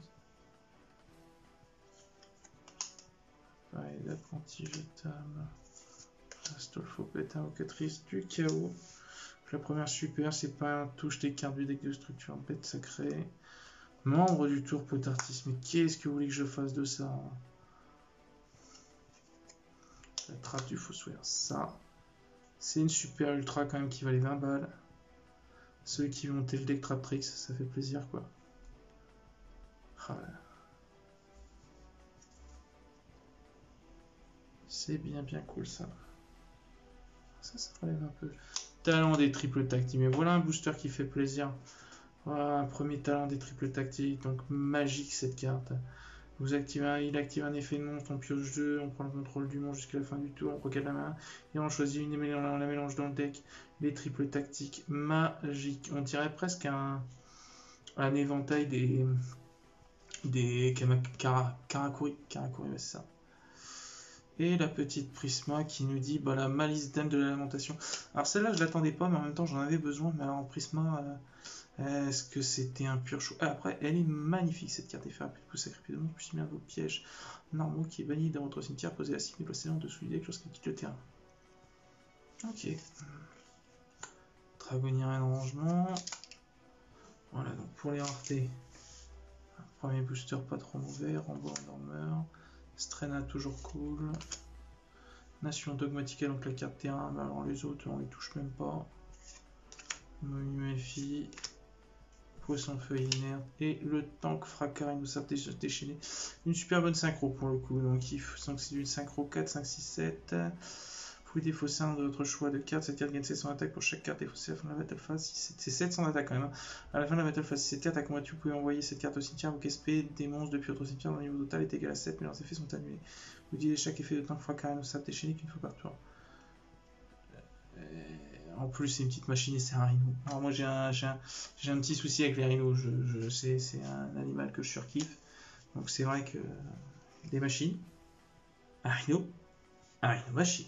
Pareil, d'apprenti jetable. Astolfo Pétain, Vocatrice du chaos. La première super, c'est pas un touche des cartes du deck de structure, bête sacrée. Membre du tour Potartis, mais qu'est-ce que vous voulez que je fasse de ça? La trappe du Fossoyeur, ça. C'est une super ultra quand même qui valait 20 balles. Ceux qui vont monter le deck Traptrix, ça fait plaisir quoi. Ah, c'est bien cool ça. Ça relève un peu. Talent des triples tactiques. Mais voilà un booster qui fait plaisir. Voilà un premier talent des triples tactiques. Donc magique cette carte. Il active un effet de monstre, on pioche 2, on prend le contrôle du monstre jusqu'à la fin du tour, on regarde la main et on choisit une et on la mélange dans le deck. Les triples tactiques magiques. On dirait presque un éventail des Karakuri. Karakuri, ouais, c'est ça. Et la petite Prisma qui nous dit bah, la malice d'âme de la lamentation. Alors celle-là je l'attendais pas, mais en même temps j'en avais besoin. Mais alors Prisma, est-ce que c'était un pur choix? Après, elle est magnifique cette carte éphémère, plus sacrifiée de monde, plus bien vos pièges normaux qui est banni dans votre cimetière, posé à 6 mais placé en dessous du deck lorsqu'il quitte le terrain. Ok. Dragonnier en rangement. Voilà, donc pour les raretés, premier booster pas trop mauvais, Rambo Endormeur, Strena toujours cool. Nation dogmatique, donc la carte terrain, mais alors les autres on les touche même pas. Méfie. Poisson feuille inerte et le tank fracas, il nous savent déchaîner. Une super bonne synchro pour le coup, donc c'est une synchro 4, 5, 6, 7. Vous défausser un de votre choix de carte, cette carte gagne 700 attaques pour chaque carte défaussée à la fin de la battle phase. C'est 700 attaques quand même. Hein. À la fin de la battle phase, si cette carte a combattu, vous pouvez envoyer cette carte au cimetière, vos SP des monstres depuis votre cimetière dont le niveau total est égal à 7, mais leurs effets sont annulés. Vous dites chaque effet de tank fracas, il nous savent déchaîner qu'une fois par tour. En plus, c'est une petite machine et c'est un rhino. Alors moi, j'ai un petit souci avec les rhinos. Je sais, c'est un animal que je surkiffe. Donc c'est vrai que des machines, un rhino machine.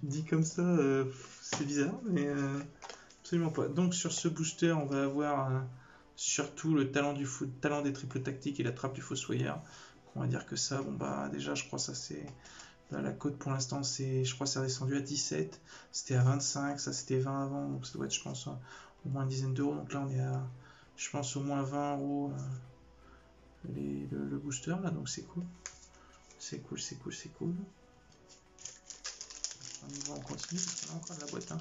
Dit comme ça, c'est bizarre, mais absolument pas. Donc sur ce booster, on va avoir surtout le talent talent des triples tactiques et la trappe du fossoyeur. On va dire que ça, bon bah déjà, je crois ça c'est... Là, la cote pour l'instant, je crois que c'est redescendu à 17. C'était à 25, ça c'était 20 avant, donc ça doit être, je pense, au moins une dizaine d'euros. Donc là, on est à, je pense, au moins 20 euros le booster, là, donc c'est cool. C'est cool. On continue, parce qu'on a encore de la boîte. Hein.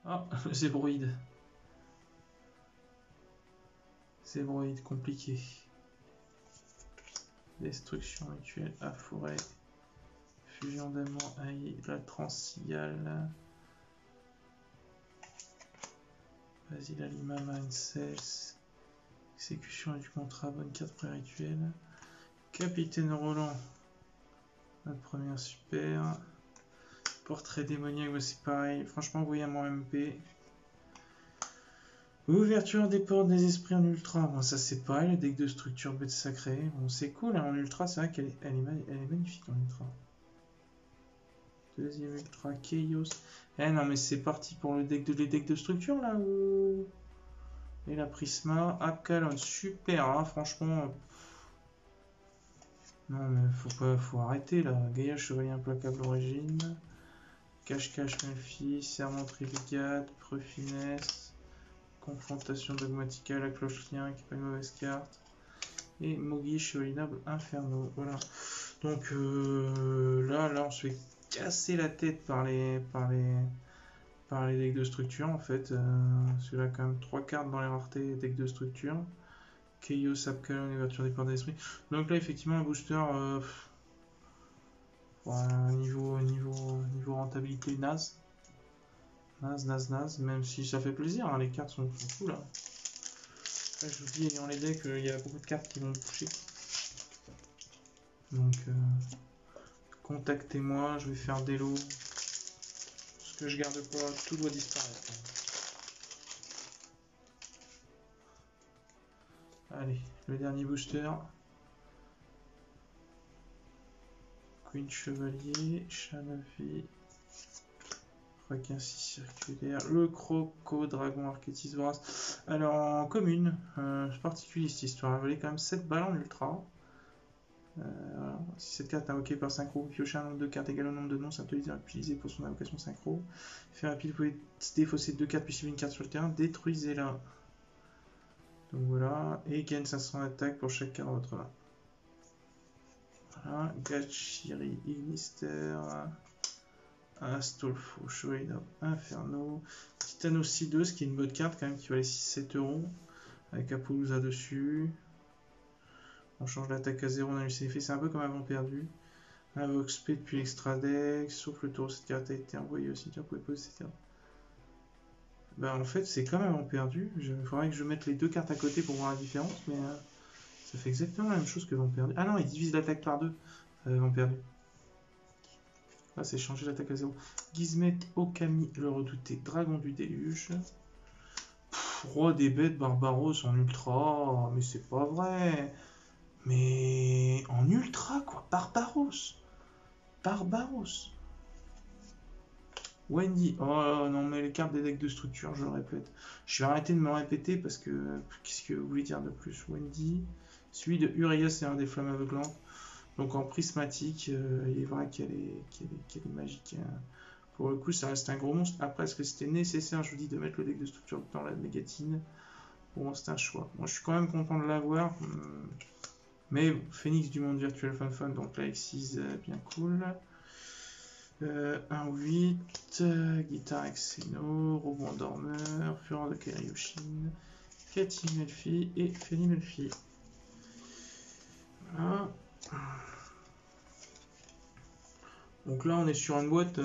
Ah, le zébroïde. Zébroïde compliqué. Destruction rituelle à forêt. Fusion d'amour, aïe, la transcigale. Vas-y, la Lima Mindcells. Exécution du contrat, bonne carte pré-rituelle. Capitaine Roland. Notre première super. Portrait démoniaque, c'est pareil. Franchement, vous voyez à mon MP. Ouverture des portes des esprits en ultra. Bon, ça c'est pareil, le deck de structure bête sacrée. Bon, c'est cool, hein, en ultra, c'est vrai qu'elle est magnifique en ultra. Deuxième ultra, Chaos. Eh non, mais c'est parti pour les decks de structure là ou... Et la Prisma, Apkalon, super, hein, franchement. Non, mais faut arrêter là. Gaïa, Chevalier Implacable Origine. Cache-cache Melfi, Serment Tribigate, Preux Finesse. Confrontation dogmatica, la cloche lien, qui n'est pas une mauvaise carte. Et Mogi, Chevalier Noble Inferno. Voilà. Donc là, on se fait casser la tête par les decks de structure en fait. Celui-là, quand même 3 cartes dans les raretés deck de structure. Chaos, Apkalon, ouverture des portes d'esprit. Donc là, effectivement, un booster. Niveau rentabilité naze. Naze, même si ça fait plaisir, hein, les cartes sont cool. Hein. Après, je vous dis, ayant les decks, il y a beaucoup de cartes qui vont boucher. Donc, contactez-moi, je vais faire des lots. Ce que je garde pas, tout doit disparaître. Allez, le dernier booster. Queen Chevalier, Shanavi, Fracassis circulaire, le croco, dragon, archétis, vorace. Alors en commune, c'est particulier cette histoire. Elle valait quand même 7 balles en ultra. Voilà. Si cette carte est invoquée par synchro, piocher un nombre de cartes égal au nombre de noms synthétiseurs utilisés pour son invocation synchro. Faire rapide, vous pouvez défausser 2 cartes puis suivre une carte sur le terrain. Détruisez-la. Donc voilà. Et gagne 500 d'attaque pour chaque carte dans votre main. Voilà. Gachiri, Ignister. Astolfo, Chevalier Inferno. Titanocideuse, qui est une bonne carte quand même, qui valait 6-7 euros. Avec Apollousa dessus. On change l'attaque à 0, on annule ses effets, c'est un peu comme avant perdu. Invoque Spé depuis l'extra deck, sauf le tour, cette carte a été envoyée aussi, tu pouvez poser cette carte. Bah en fait c'est comme avant perdu, il faudrait que je mette les deux cartes à côté pour voir la différence, mais ça fait exactement la même chose que avant perdu. Ah non, il divise l'attaque par 2, avant perdu. Là c'est changer l'attaque à 0. Gizmet, Okami, le redouté, Dragon du déluge. Roi des bêtes, Barbaros en ultra, mais c'est pas vrai. Mais en ultra, quoi. Barbaros. Barbaros. Wendy. Oh non, mais les cartes des decks de structure, je le répète. Je vais arrêter de me répéter parce que... Qu'est-ce que vous voulez dire de plus? Wendy. Celui de Urias, c'est un des flammes aveuglantes. Donc en prismatique, il est vrai qu'elle est magique. Pour le coup, ça reste un gros monstre. Après, est-ce que c'était nécessaire, je vous dis, de mettre le deck de structure dans la négatine? Bon, c'est un choix. Moi, je suis quand même content de l'avoir. Mais bon, Phoenix du monde virtuel fun, donc là, X6, bien cool. 1-8, Guitare Exeno, Robot Dormeur, Fureur de Kairyu-Shin, Cathy Melfi et Feli Melfi. Voilà. Donc là, on est sur une boîte.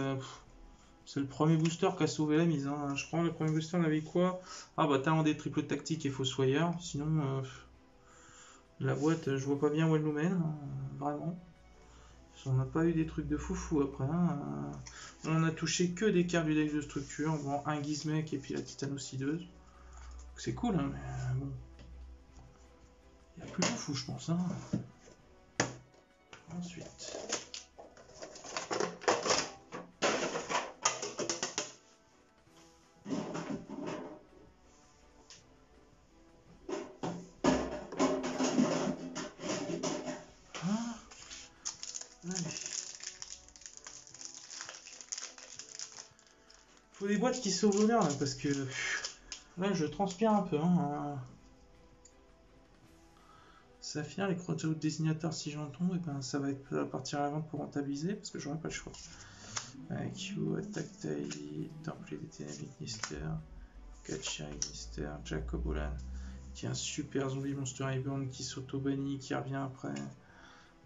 C'est le premier booster qui a sauvé la mise. Hein. Je crois que le premier booster, on avait quoi? Ah bah, talent des triples tactiques et Fossoyeur. Sinon, la boîte, je vois pas bien où elle nous mène. Hein, vraiment. On n'a pas eu des trucs de foufou après. Hein. On a touché que des cartes du deck de structure. Bon, un Gizmek et puis la Titanocideuse. C'est cool, hein, mais bon. Il y a plus foufou, je pense. Hein. Ensuite. Ah. Allez. Faut des boîtes qui sauvent l'honneur, là, parce que là, je transpire un peu. Hein. Saphir, les croix de désignateur, si j'en tombe, et ben, ça va être à partir à la vente pour rentabiliser, parce que j'aurai pas le choix. Q, Attack Taili, Temple des Ténèbres, Ignister, Gachiri Ignister, Jacob Olan, qui est un super zombie Monster Reborn qui s'auto-bannit, qui revient après.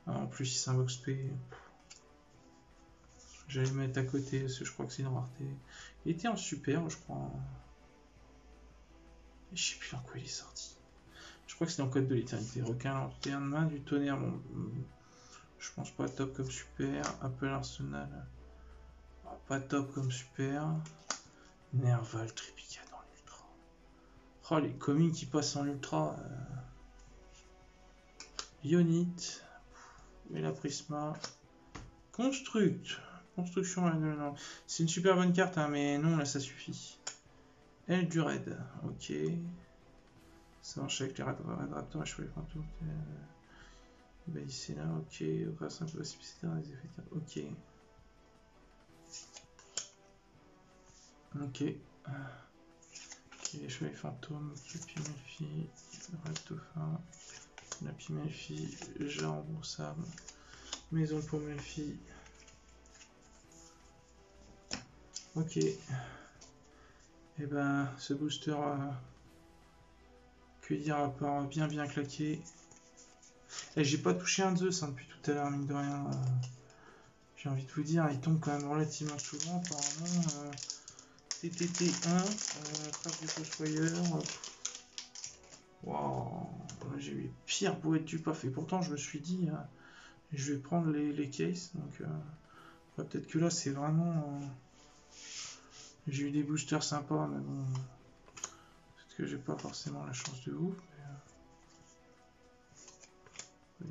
En plus, il s'invoque Spé. J'allais le mettre à côté, parce que je crois que c'est une rareté. Il était en super, je crois. Et je sais plus dans quoi il est sorti. Je crois que c'est dans Code de l'éternité. Requin, lanterne, main du tonnerre. Bon, je pense pas top comme super. Apple Arsenal. Pas top comme super. Nerval, Tripica dans l'ultra. Oh, les communes qui passent en ultra. Ionite. Et la Prisma. Construct. Construction. C'est une super bonne carte, hein, mais non, là ça suffit. Elle du raid. Ok. Ça marche avec les Red Raptors à chevalier fantôme. Bah, ici là, ok. Opération de possibilité dans les effets. Ok. Ok. Les chevaliers fantômes, Capi Melfi, Red Dauphin, Napi Melfi, Jean remboursable, Maison pour Melfi. Ok. Et ben, ce booster, que dire à part bien claqué. Et j'ai pas touché un Zeus hein, depuis tout à l'heure, mine de rien. J'ai envie de vous dire, il tombe quand même relativement souvent, apparemment. TTT1, Trappe du Fossoyeur. Waouh, j'ai eu les pires boîtes du paf. Et pourtant, je me suis dit, je vais prendre les cases. Donc, peut-être que là, c'est vraiment. J'ai eu des boosters sympas, mais bon. Peut-être que j'ai pas forcément la chance de ouf.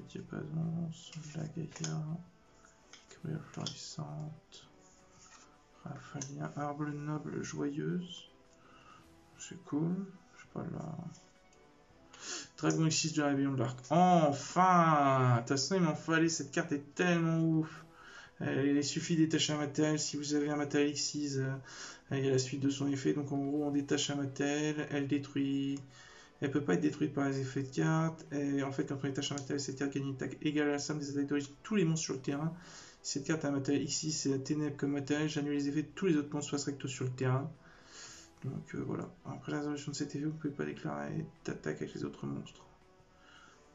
Diapason, la Gaïa, Cueilleur florissante, Raphalien, arbre noble, joyeuse. C'est cool. Je sais pas là. Dragon X6 de la Rébellion de l'Arc. Enfin! De toute façon, il m'en fallait. Cette carte est tellement ouf. Il suffit de détacher un matériel. Si vous avez un matériel X6, il y a la suite de son effet. Donc en gros, on détache un matériel. Elle détruit. Elle peut pas être détruite par les effets de cartes. Et en fait, quand on détache un matériel, cette carte gagne une attaque égale à la somme des attaques d'origine de tous les monstres sur le terrain. Si cette carte a un matériel X6, c'est ténèbres comme matériel. J'annule les effets de tous les autres monstres face recto sur le terrain. Donc voilà. Après la résolution de cet effet, vous ne pouvez pas déclarer d'attaque avec les autres monstres.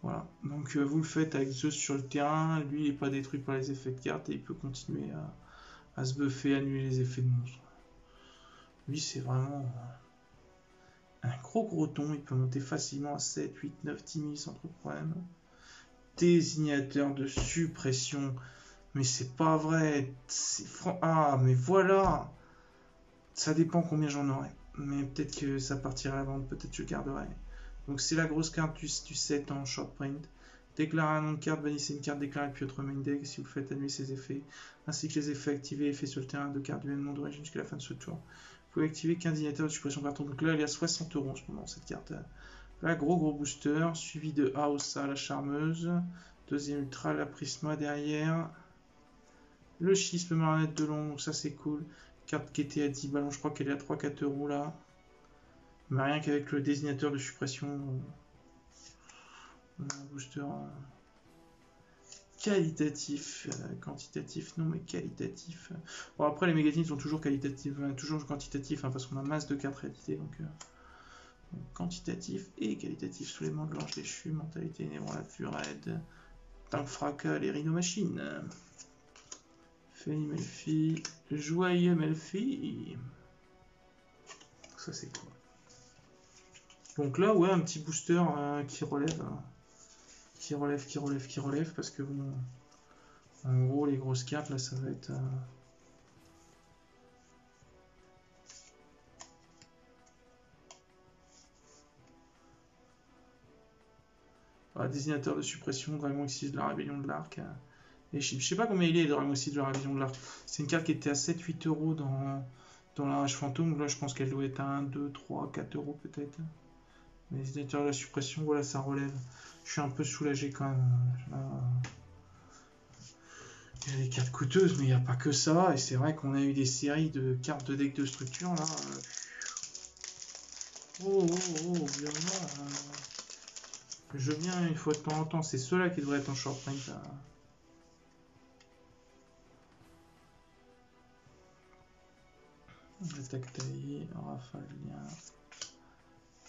Voilà. Donc vous le faites avec Zeus sur le terrain. Lui, il n'est pas détruit par les effets de cartes et il peut continuer à se buffer, annuler les effets de monstres. Lui, c'est vraiment un gros ton. Il peut monter facilement à 7, 8, 9, 10 000 sans trop de problème. Désignateur de suppression. Mais c'est pas vrai. Ah, mais voilà. Ça dépend combien j'en aurai. Mais peut-être que ça partira à la vente. Peut-être que je garderai. Donc c'est la grosse carte du 7 en short print. Déclarez un nom de carte, bannissez une carte déclarée depuis votre main deck si vous faites annuler ses effets, ainsi que les effets activés et faits sur le terrain de cartes du même nom d'origine jusqu'à la fin de ce tour. Vous pouvez activer qu'un dignateur de suppression par tour. Donc là, elle est à 60 € en ce moment, cette carte. Là, gros booster, suivi de Aossa, la charmeuse. Deuxième ultra, la Prisma derrière. Le schisme marionnette de long, donc ça c'est cool. Carte qui était à 10 ballons, je crois qu'elle est à 3-4 € là. Mais rien qu'avec le désignateur de suppression, on a un booster qualitatif, quantitatif non mais qualitatif. Bon après les mégatines sont toujours qualitatifs, toujours quantitatifs parce qu'on a masse de cartes rééditées donc quantitatif et qualitatif. Sous les mains de l'ange déchu, mentalité névrant la plus raide, tank fracas, les rhino machines. Feli Melfi, joyeux Melfi. Ça c'est cool. Donc là, ouais, un petit booster qui relève, parce que bon, en gros, les grosses cartes, là, ça va être... désignateur de suppression, Dragon X6 de la Rébellion de l'Arc. Et je sais pas combien il est, le Dragon X6 de la Rébellion de l'Arc. C'est une carte qui était à 7-8 € dans la Rage Fantôme. Là, je pense qu'elle doit être à 1, 2, 3, 4 € peut-être. Mais désignateur de la suppression, voilà, ça relève. Je suis un peu soulagé quand même. Là, il y a des cartes coûteuses, mais il n'y a pas que ça. Et c'est vrai qu'on a eu des séries de cartes de deck de structure là. Bien là. Je viens une fois de temps en temps. C'est ceux-là qui devraient être en short print. Attaque taillée, Raphalien,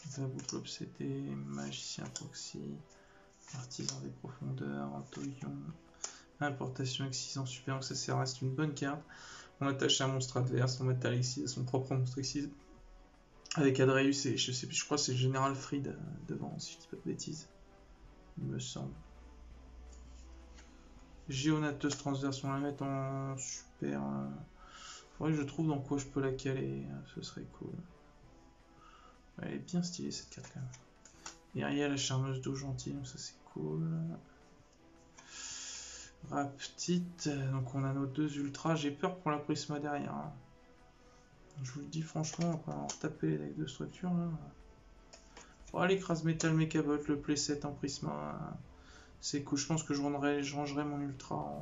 Zaboucle obsédé, Magicien proxy, Artisan des profondeurs, Antoyon, Importation X6 en super, donc ça reste une bonne carte. On attache un monstre adverse, on met Alexis, son propre monstre X6. Avec Adreus et je crois que c'est Général Fried devant, si je dis pas de bêtises. Il me semble. Géonatos transverse, on la met en super. Faudrait que je trouve dans quoi je peux la caler, ce serait cool. Elle est bien stylée cette carte quand même. Derrière la charmeuse d'eau gentille, donc ça c'est cool. Petite, donc on a nos deux ultras. J'ai peur pour la Prisma derrière. Hein. Je vous le dis franchement, on va en taper les decks de structure. Là. Oh, l'écrase métal Mechabot, le playset en Prisma. C'est cool. Je pense que je rangerai mon ultra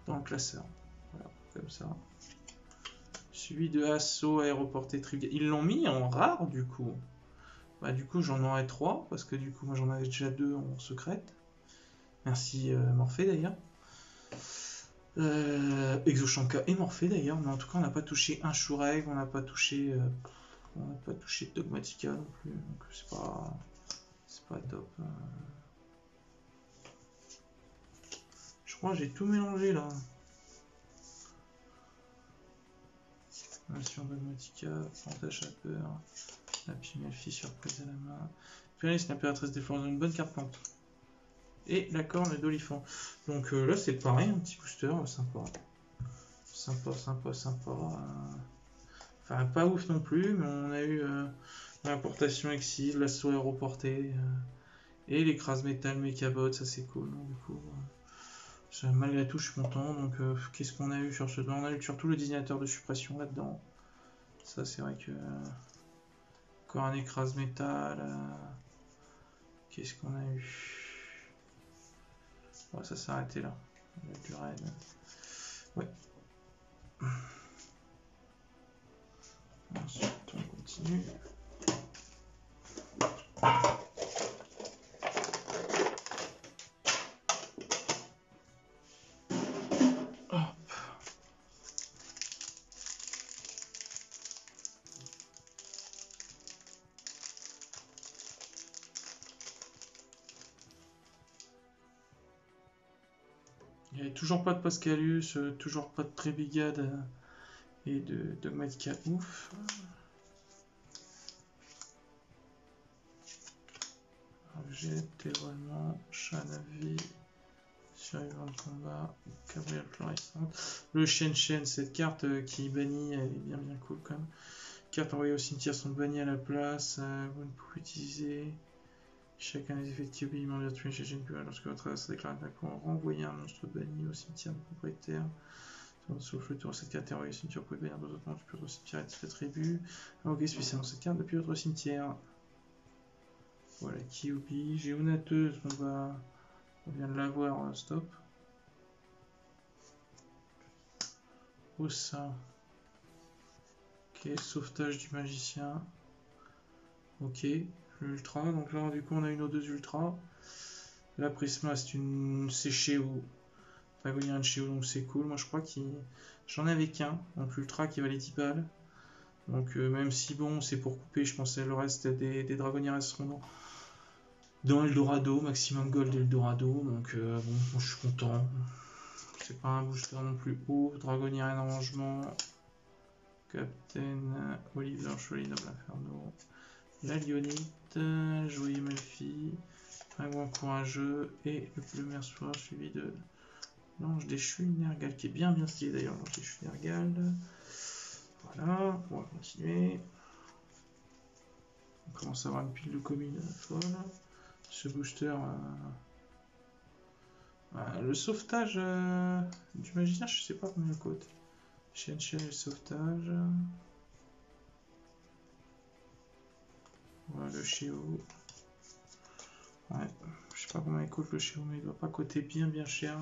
dans le classeur. Voilà, comme ça. Suivi de assaut, aéroporté, trivial. Ils l'ont mis en rare du coup. Bah du coup j'en aurai 3 parce que du coup moi j'en avais déjà 2 en secrète. Merci Morphée d'ailleurs. Exoshanka et Morphée d'ailleurs, mais en tout cas on n'a pas touché un Shureg, on n'a pas touché Dogmatica non plus, donc c'est pas top. Je crois que j'ai tout mélangé là. Sur Dogmatica, Fantage à peur, la Pimelfi surprise à la main. Pyrénées, l'impératrice des Florins, une bonne carte pente. Et la corne d'Olifant. Donc là c'est pareil, un petit booster sympa. Sympa. Enfin pas ouf non plus, mais on a eu l'importation Exil, l'assaut aéroporté et l'écrase métal Mechabot, ça c'est cool. Donc, du coup, Malgré tout, je suis content. Donc, qu'est-ce qu'on a eu sur ce don? On a eu surtout le désignateur de suppression là-dedans. Ça, c'est vrai que... encore un écrase métal. Qu'est-ce qu'on a eu? Oh, ça s'est arrêté là. Du raid. Ouais. Ensuite, on continue. Il n'y avait toujours pas de Pascalus, toujours pas de Trébigade et de Dogmatica ouf. Objet, dévoilement, Shanavi, survivant de combat, Cabriole fluorescente. Le Shen, cette carte qui bannit, elle est bien cool quand même. Cartes envoyées au cimetière sont bannies à la place, vous ne pouvez utiliser. Chacun des effectifs obéissants virtuels chez GNPA lorsque votre adresse déclare un pour renvoyer un monstre banni au cimetière du propriétaire. Sauf le tour, cette carte est envoyée au cimetière, vous pouvez bannir d'autres membres depuis votre cimetière et cette tribu. Ok, spécialement cette carte depuis votre cimetière. Voilà, Kyubi, Géonateuse, on vient de l'avoir, stop. Ossa. Ok, sauvetage du magicien. Ok, l'ultra, donc là du coup on a une O2 ultra. La Prisma c'est une séchée ou Dragonien de Sheo, donc c'est cool. Moi je crois que j'en avais qu'un, donc l'ultra qui valait 10 balles. Donc même si bon c'est pour couper, je pensais le reste des Dragoniens seront dans Eldorado, maximum gold Eldorado, donc bon moi, je suis content. C'est pas un booster non plus haut. Dragonnier en rangement. Captain Olive Blanche-Oli, Noble Inferno. La Lyonite, Joyeux Melfi. Pingouin courageux. Et le plumer soir suivi de l'ange déchu Nergal, qui est bien stylé d'ailleurs, l'ange déchu Nergal. Voilà, on va continuer. On commence à avoir une pile de communes folle. Ce booster. Le sauvetage du magicien, je sais pas combien il coûte. Shen le sauvetage. Voilà le Sheo. Ouais, je sais pas combien il coûte le Sheo, mais il doit pas coûter bien cher.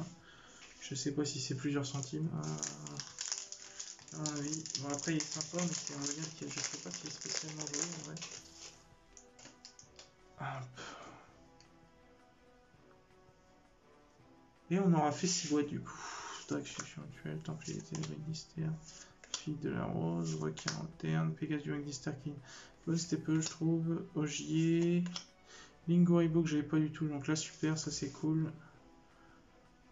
Je sais pas si c'est plusieurs centimes. À mon avis. Bon, après il est sympa, mais c'est un modèle qui je sais pas s'il est spécialement joué en vrai. Et on aura fait 6 boîtes du coup. Exécution actuelle, Templier des Mystère, Fille de la Rose, Requin Lanterne, Pégase du Mystère qui c'était peu je trouve, Ogier, Lingoribo que j'avais pas du tout, donc là super, ça c'est cool.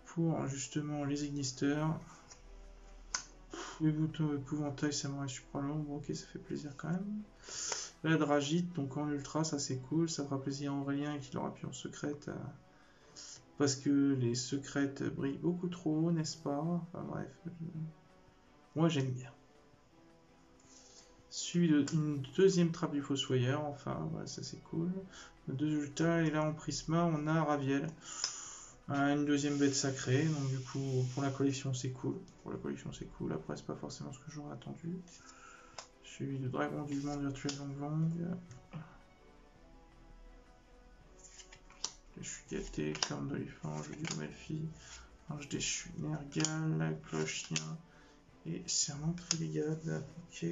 Pour justement les Ignisters. Les boutons épouvantail, Samurai Supralong, bon ok ça fait plaisir quand même. La Dragite, donc en ultra, ça c'est cool, ça fera plaisir à Aurélien qui l'aura pu en secrète. Parce que les secrètes brillent beaucoup trop, n'est-ce pas? Enfin bref, moi j'aime bien. Suivi d'une deuxième trappe du Fossoyeur, enfin voilà, ça c'est cool. Le deux résultats, et là en Prisma, on a Raviel. Une deuxième bête sacrée, donc du coup pour la collection c'est cool. Pour la collection c'est cool, après c'est pas forcément ce que j'aurais attendu. Suivi de Dragon du Monde Virtuel Long. Je suis gâté, Corne d'Olifant, Jeu du Melfi, Ange déchu, Nergal, Clochien et Serment de Tribigade. Ok.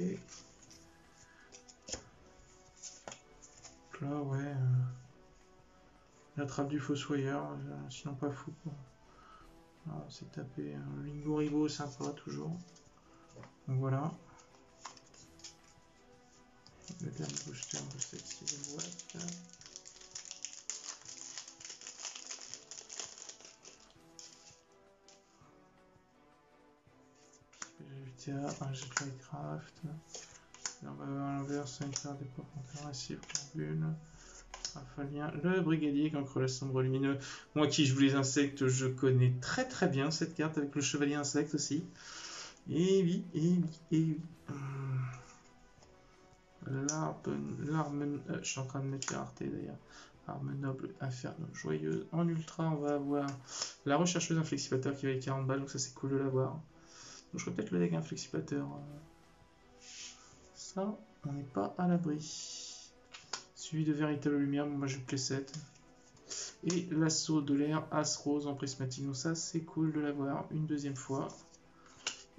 Donc là, ouais. La trappe du Fossoyeur, sinon pas fou. Quoi. Alors, on s'est tapé un Lingoribo sympa toujours. Donc voilà. Le dernier booster de cette 6ème boîte. Un jet de Lightcraft. Là, on va avoir l'inverse, une carte des profondeurs, Acide, Corbule, Rafalien, le Brigadier qui encre la sombre lumineux. Moi qui joue les insectes, je connais très bien cette carte avec le Chevalier Insecte aussi. Et oui. L'arme, je suis en train de mettre les raretés d'ailleurs. Arme noble, inferno, joyeuse. En ultra, on va avoir la rechercheuse inflexipateur qui va avec 40 balles, donc ça c'est cool de l'avoir. Donc je ferai peut-être le deck inflexipateur. Ça, on n'est pas à l'abri. Suivi de véritable lumière, bon, moi je play 7. Et l'assaut de l'air, as rose en prismatique, donc ça c'est cool de l'avoir une deuxième fois.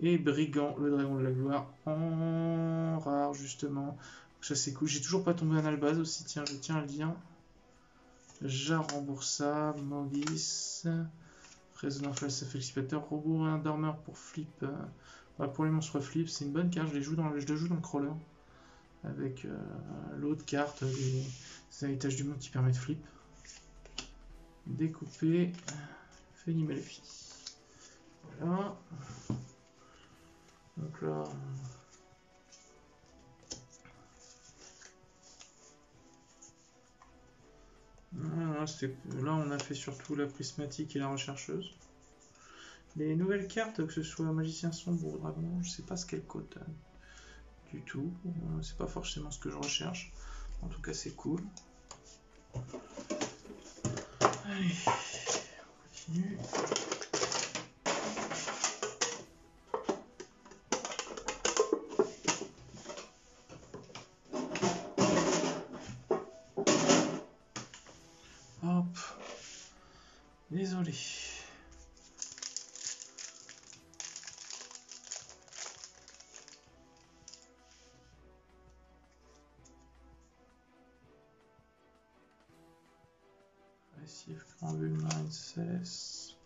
Et brigand, le dragon de la gloire en rare justement. Ça c'est cool, j'ai toujours pas tombé un albaz aussi, tiens, je tiens à le dire. Jar remboursable, Maugis, résonant face inflexipateur, robot et un dormeur pour flip. Pour les monstres flip, c'est une bonne carte, je le joue dans le crawler. Avec l'autre carte des héritages du monde qui permet de flip. Découper, Félie Maléfique. Voilà. Donc là. Là, on a fait surtout la prismatique et la rechercheuse. Les nouvelles cartes, que ce soit magicien sombre ou dragon, je sais pas ce qu'elles cotent du tout. C'est pas forcément ce que je recherche. En tout cas, c'est cool. Allez, on continue. Hop. Désolé. Récif, grand vue, marine, cesse.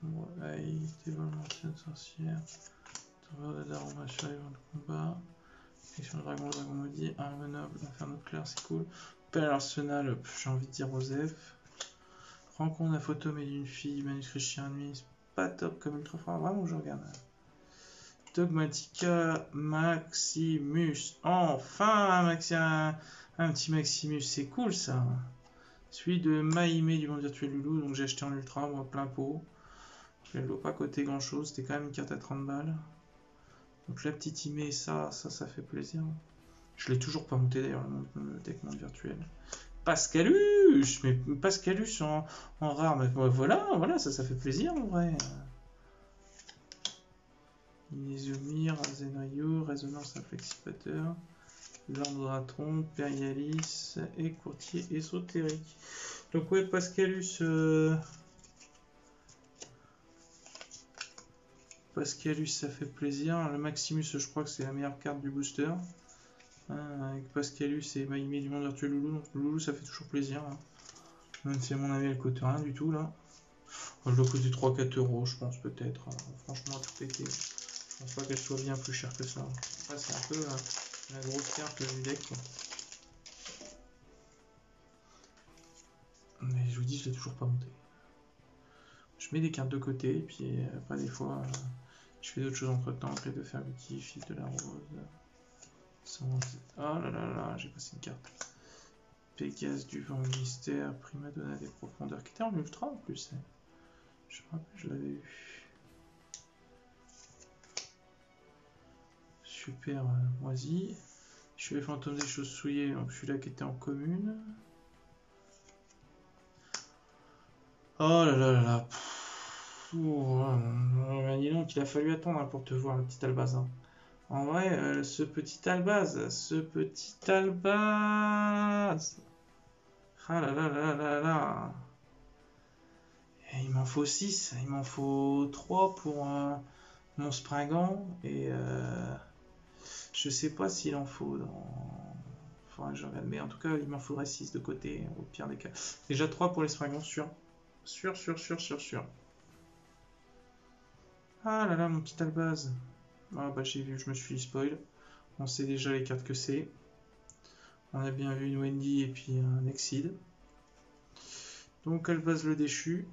Voilà, dévoile l'ancienne sorcière. Tourneur de Daruma, chariot de combat. Question de dragon, le dragon maudit. Arme noble, inferno clair, c'est cool. Père arsenal, j'ai envie de dire Joseph. Rencontre d'un photo mais d'une fille, manuscrit chien nuit, c'est pas top comme ultra fort. Vraiment, je regarde. Dogmatica Maximus. Enfin, un petit Maximus, c'est cool ça. Celui de Maïmé du monde virtuel Loulou, donc j'ai acheté en ultra, moi plein pot. Je ne dois pas coter grand chose, c'était quand même une carte à 30 balles. Donc la petite Imé, ça fait plaisir. Je l'ai toujours pas monté d'ailleurs, le deck monde virtuel. Pascalus, mais Pascalus en rare, mais voilà, ça fait plaisir en vrai. Inézomir, Zenryu, Résonance Inflexipateur, Landratron, Périalis et Courtier Ésotérique. Donc ouais, Pascalus, Pascalus ça fait plaisir. Le Maximus, je crois que c'est la meilleure carte du booster. Avec Pascalus et Maïmé du monde virtuel Loulou, donc Loulou ça fait toujours plaisir. Même si à mon avis elle coûte rien du tout là. Elle doit coûter 3-4 euros je pense peut-être. Franchement tout été. Je pense pas qu'elle soit bien plus chère que ça. Après, c'est un peu la grosse carte du deck. Quoi. Mais je vous dis, je l'ai toujours pas monté. Je mets des cartes de côté, et puis après, des fois, je fais d'autres choses entre temps. Clé de Fermiti, fil de la rose. Oh là là là, j'ai passé une carte. Pégase du vent mystère, Primadonna des profondeurs, qui était en ultra en plus. Je me rappelle, je l'avais eu. Super moisi. Je suis les fantômes des choses souillées, donc celui-là qui était en commune. Oh là là là là. Dis donc, il a fallu attendre pour te voir, le petit Albaz. En vrai, ce petit Albaz. Ah là là là là là. Et il m'en faut 6, il m'en faut 3 pour mon Springant. Et je sais pas s'il en faut dans... Faudrait que je regarde. Mais en tout cas, il m'en faudrait 6 de côté, au pire des cas. Déjà 3 pour les Springants, sûr. Sûr. Ah là là, mon petit Albaz. Ah bah j'ai vu, je me suis spoil. On sait déjà les cartes que c'est. On a bien vu une Wendy et puis un Exceed. Donc Albaz le déchu,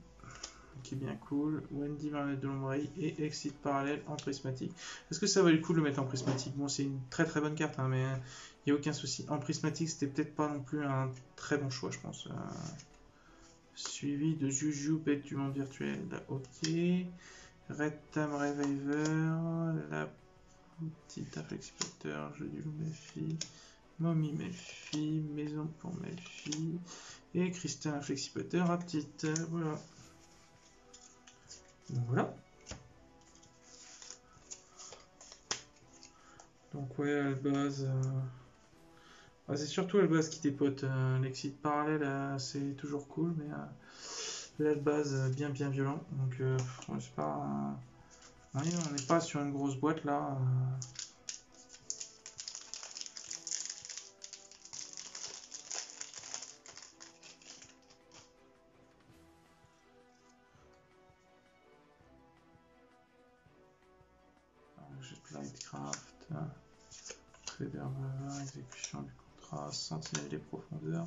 qui est bien cool. Wendy Marionette de l'Ombreille et Exceed parallèle en prismatique. Est-ce que ça valait le coup de le mettre en prismatique? Bon, c'est une très très bonne carte, hein, mais il n'y a aucun souci. En prismatique, c'était peut-être pas non plus un très bon choix, je pense. Suivi de Juju, bête du monde virtuel. Ok. Red Tam Reviver, la petite inflexipateur, jeu du loup Melfi, Mommy Melfi, maison pour Melfi, et cristal inflexipateur à petite. Voilà. Donc voilà. Donc ouais, Albaz. C'est surtout Albaz qui dépote. L'exit parallèle, c'est toujours cool, mais l'Albaz bien violent. Donc ouais, c'est pas. Oui, on n'est pas sur une grosse boîte là. Lightcraft, Trader Bavard, exécution du contrat, Sentinelle des profondeurs,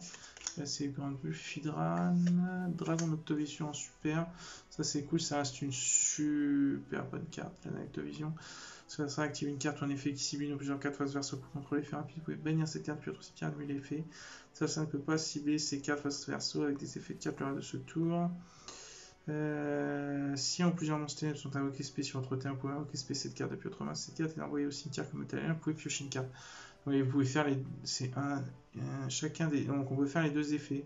là c'est Grande Vue, Fidran, Dragon d'Octovision en super, ça c'est cool, ça reste une super bonne carte, la Octovision. Ça active une carte en effet qui cible une ou plusieurs cartes face verso pour contrôler l'effet rapide. Vous pouvez bannir cette carte puis autre cette carte annuler l'effet. Ça ne peut pas cibler ces cartes face verso avec des effets de carte lors de ce tour. Si en plusieurs monstres sont invoqués spé sur votre terrain, vous pouvez invoquer spé cette carte depuis votre main cette carte et l'envoyer au cimetière comme italien. Vous pouvez piocher une carte. Oui, vous pouvez faire les. C'est chacun des. Donc on peut faire les deux effets.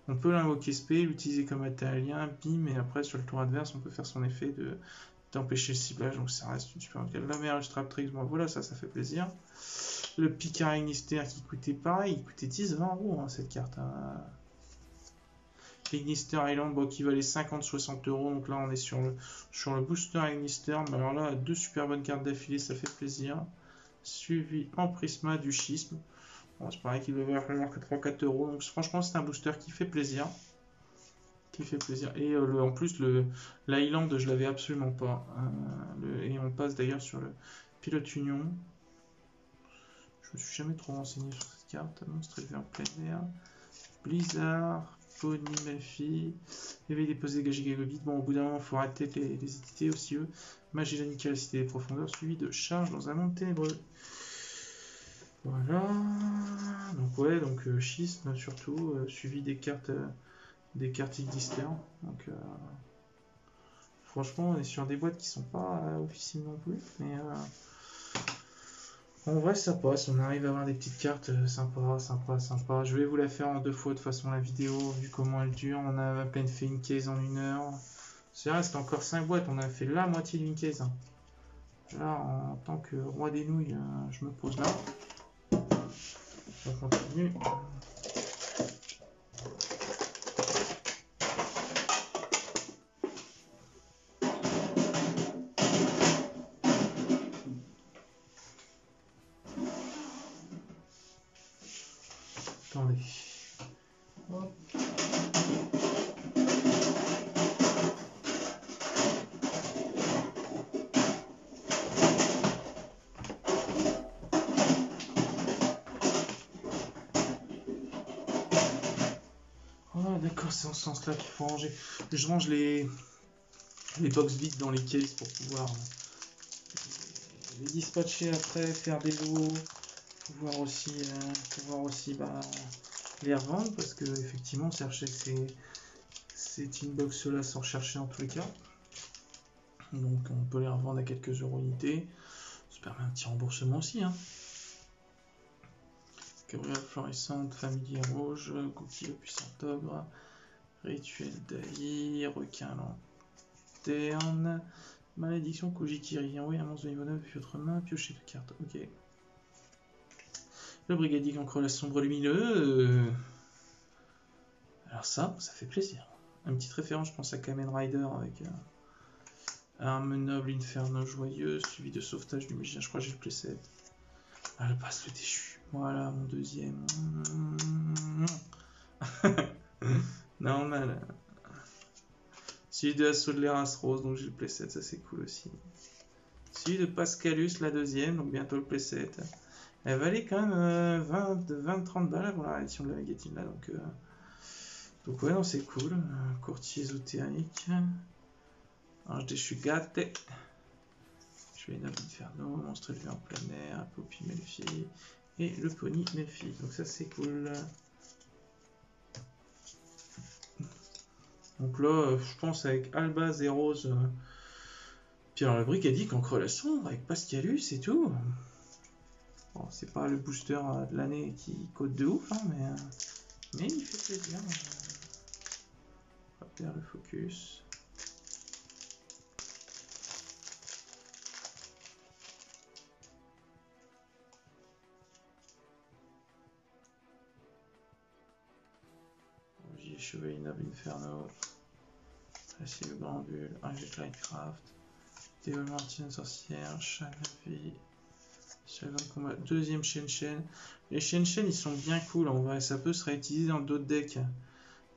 On peut l'invoquer spé, l'utiliser comme italien, bim, et après sur le tour adverse, on peut faire son effet d'empêcher le ciblage. Donc ça reste une super carte. La meilleure Straptrix, bon voilà, ça fait plaisir. Le Picard Ignister qui coûtait pareil, il coûtait 10-20 € cette carte. Ignister Island, bon, qui valait 50-60 €. Donc là, on est sur le booster Ignister. Mais alors là, deux super bonnes cartes d'affilée, ça fait plaisir. Suivi en Prisma du Schisme. Bon, c'est pareil qu'il va falloir que 3-4 €. Donc franchement, c'est un booster qui fait plaisir. Et en plus, l'Island, je l'avais absolument pas. Et on passe d'ailleurs sur le Pilote Union. Je me suis jamais trop renseigné sur cette carte. Monstre élevé en plein air. Blizzard. Pony, Melfi, éveil des posés dégagé Gagobit. Bon, au bout d'un moment, il faut arrêter les entités aussi, eux. Magie de la nickel, cité des profondeurs, suivi de charge dans un monde ténébreux. Voilà. Donc, ouais, donc schisme surtout, suivi des cartes Ignister. Donc, franchement, on est sur des boîtes qui sont pas officielles non plus, mais. En vrai, ça passe, on arrive à avoir des petites cartes sympa. Je vais vous la faire en 2 fois de toute façon la vidéo, vu comment elle dure. On a à peine fait une case en 1 heure. C'est vrai, c'est encore 5 boîtes, on a fait la moitié d'une case. Là, en tant que roi des nouilles, je me pose là. On continue. Attendez. Hop. Oh, d'accord, c'est en ce sens-là qu'il faut ranger. Je range les box vides dans les cases pour pouvoir les dispatcher après, faire des lots, pouvoir aussi les revendre, parce que effectivement c'est une box là sans rechercher en tous les cas. Donc on peut les revendre à quelques euros unité. Ça permet un petit remboursement aussi. Gabrielle Florissante, Familier Rouge, Cookie le Puissant Ogre, Rituel d'Aïe, Requin Lanterne, Malédiction Kojikiri, envoyez un monstre de niveau 9 depuis votre main, piocher de carte. Ok. Le Brigadier Cancre la Sombre Lumineux. Alors ça fait plaisir. Une petite référence, je pense à Kamen Rider avec Arme Noble, Inferno Joyeux, suivi de Sauvetage du Magicien. Je crois que j'ai le playset. Ah, le passe le déchu. Voilà, mon deuxième. Normal. Celui de Assaut de l'Eras Rose, donc j'ai le playset, ça c'est cool aussi. Celui de Pascalus, la deuxième, donc bientôt le playset. Elle valait quand même 20-30 balles avant la réédition de la Mégatine là, donc ouais, non, c'est cool. Courtier ésotérique. Ange déchu gâté. Je vais Noble Inferno, monstre élevé en plein air, Poppy Melfi et le Pony Melfi. Donc ça c'est cool. Donc là, je pense avec Albaz et Rose, Puis alors le Brigadier Encre la Sombre avec Pascalus et tout. Bon, c'est pas le booster de l'année qui code de ouf, hein, mais il fait plaisir. On va perdre le focus. J'ai Chevalier Nob Inferno. Là, le Grand Bulle, un jet Lightcraft. Théo Martin Sorcière, Shanavi. Chagrin de combat, deuxième Shen. Les Shen ils sont bien cool en vrai, ça peut se réutiliser dans d'autres decks.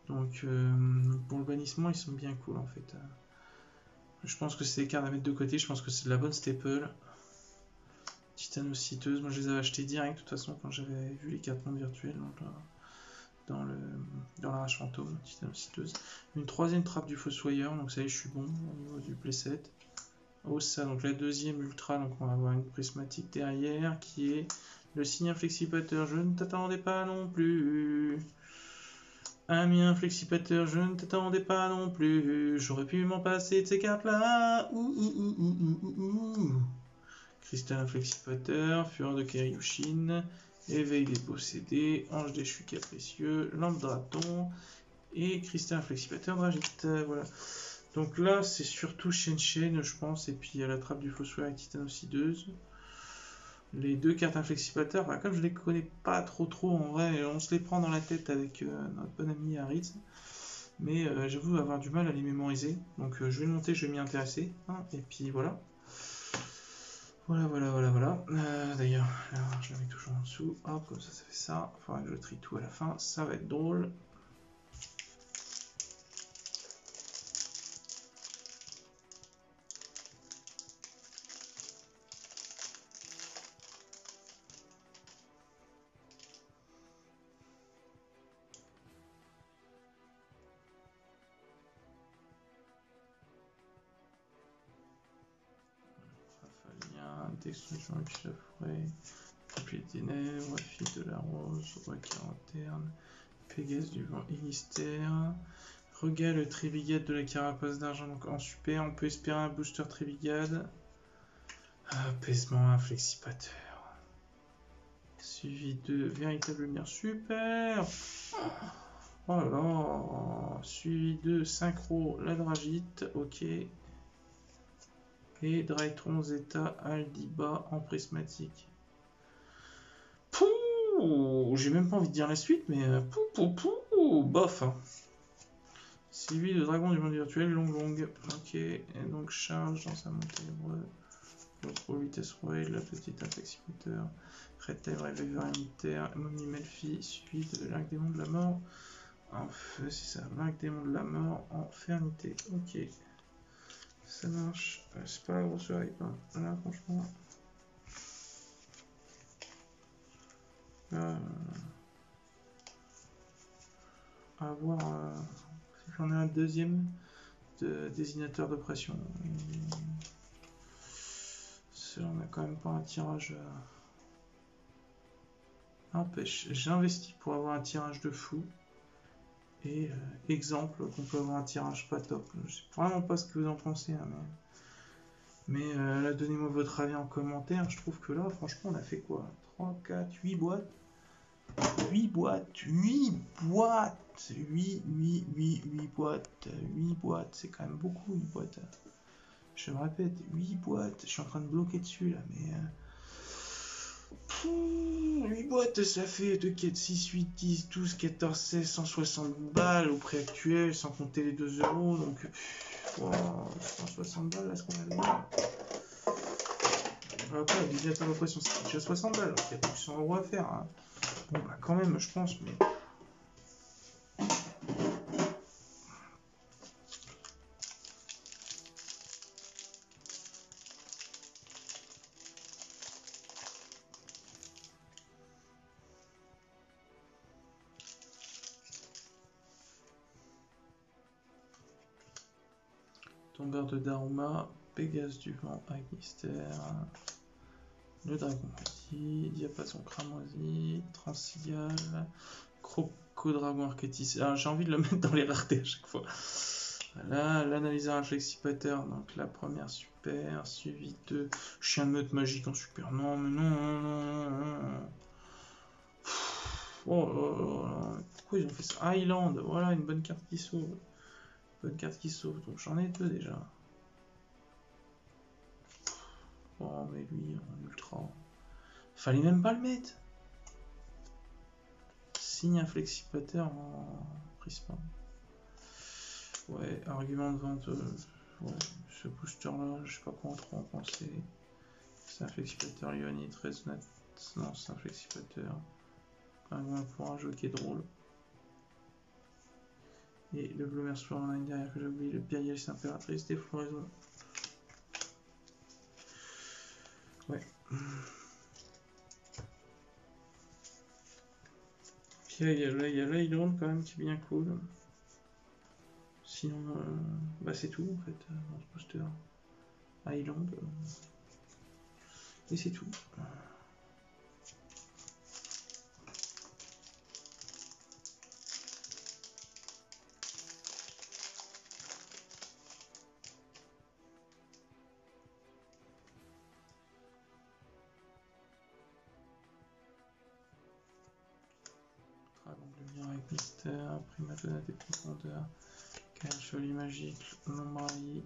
Donc pour le bannissement ils sont bien cool en fait. Je pense que c'est des cartes à mettre de côté, je pense que c'est de la bonne staple. Titanosciteuse, moi je les avais achetés direct de toute façon quand j'avais vu les cartes mondes virtuelles dans la rage fantôme, Titanosciteuse. Une troisième trappe du Fossoyeur, donc ça y est je suis bon au niveau du playset. Oh ça, donc la deuxième ultra, donc on va avoir une prismatique derrière qui est le signe inflexipateur, je ne t'attendais pas non plus. Ami inflexipateur, je ne t'attendais pas non plus. J'aurais pu m'en passer de ces cartes-là. Cristal inflexipateur, fureur de Keriushin, éveil des possédés, ange déchu capricieux, lampe draton et cristal inflexipateur dragite. Voilà. Donc là, c'est surtout Shen, je pense, et puis la trappe du Fossoyeur et Titanoscideuse. Les deux cartes inflexipateurs, bah, comme je les connais pas trop en vrai, on se les prend dans la tête avec notre bon ami Haritz. Mais j'avoue avoir du mal à les mémoriser. Donc je vais le monter, je vais m'y intéresser. Hein, et puis voilà. Voilà. D'ailleurs, je la mets toujours en dessous. Hop, comme ça fait ça. Il faudra que je trie tout à la fin. Ça va être drôle. Destruction de la forêt, Peuple des ténèbres, Fille de la rose, Roi quarantaine, Pégase du vent et mystère, Regal le Tribigade de la carapace d'argent, donc en super, on peut espérer un booster Tribigade, apaisement inflexipateur, suivi de véritable lumière super, oh là là, suivi de synchro la dragite, ok. Et Drytron Zeta Aldiba en prismatique. Pouh, j'ai même pas envie de dire la suite, mais bof. Suivi de Dragon du monde virtuel, long. Ok, et donc charge dans sa montée Votre vitesse royale, la petite inflexipateur, Red Tail Reviver Unitaire, Mommy Melfi, suivi de l'Arc Démon de la Mort. En feu, c'est ça, l'Arc Démon de la Mort en fernité. Ok. Ça marche, c'est pas la grosse hype, hein. Là franchement. À voir si j'en ai un deuxième de désignateur de pression. On n'a quand même pas un tirage. N'empêche, j'investis pour avoir un tirage de fou. Et exemple qu'on peut avoir un tirage pas top. Je sais vraiment pas ce que vous en pensez, hein, mais là, donnez-moi votre avis en commentaire. Je trouve que là, franchement, on a fait quoi? 3, 4, 8 boîtes. 8 boîtes, 8 boîtes, 8 boîtes, c'est quand même beaucoup, 8 boîtes. Je me répète, 8 boîtes, je suis en train de bloquer dessus là, mais 8 boîtes, ça fait 2, 4, 6, 8, 10, 12, 14, 16, 160 balles au prix actuel, sans compter les 2 euros, donc 160 balles, là, ce qu'on a déjà. Après, la désignateur de pression, c'est déjà 60 balles, donc il y a plus de 100 euros à faire. Hein. Bon, bah, quand même, je pense, mais. Tombeur de Daruma, Pégase du vent avec mystère, le dragon petit, diapason cramoisi, Transigal, Croco dragon archétis. Alors j'ai envie de le mettre dans les raretés à chaque fois. Là, l'analyseur inflexipateur, donc la première super, suivi de chien de meute magique en super. Non, mais non, non, non, non. Oh là là, pourquoi ils ont fait ça? Highland, voilà une bonne carte qui sauve. Bonne carte qui sauve, donc j'en ai deux déjà. Oh, mais lui, en ultra. Fallait même pas le mettre. Signe inflexipateur en prisme. Ouais, argument de vente. Ouais, ce booster là, je sais pas quoi trop en penser. C'est inflexipateur Lyonite, résonance inflexipateur. Argument pour un jeu qui est drôle. Et le Blue Mercure en ligne derrière que j'ai oublié, le Pyrialis Impératrice des floraisons. Ouais. Puis il y a l'Highland quand même qui est bien cool. Sinon, bah c'est tout en fait dans ce booster. Highland. Et c'est tout. Dragon de lumière avec mystère, primatona des profondeurs, Kael Chevalier magique, Lombraï,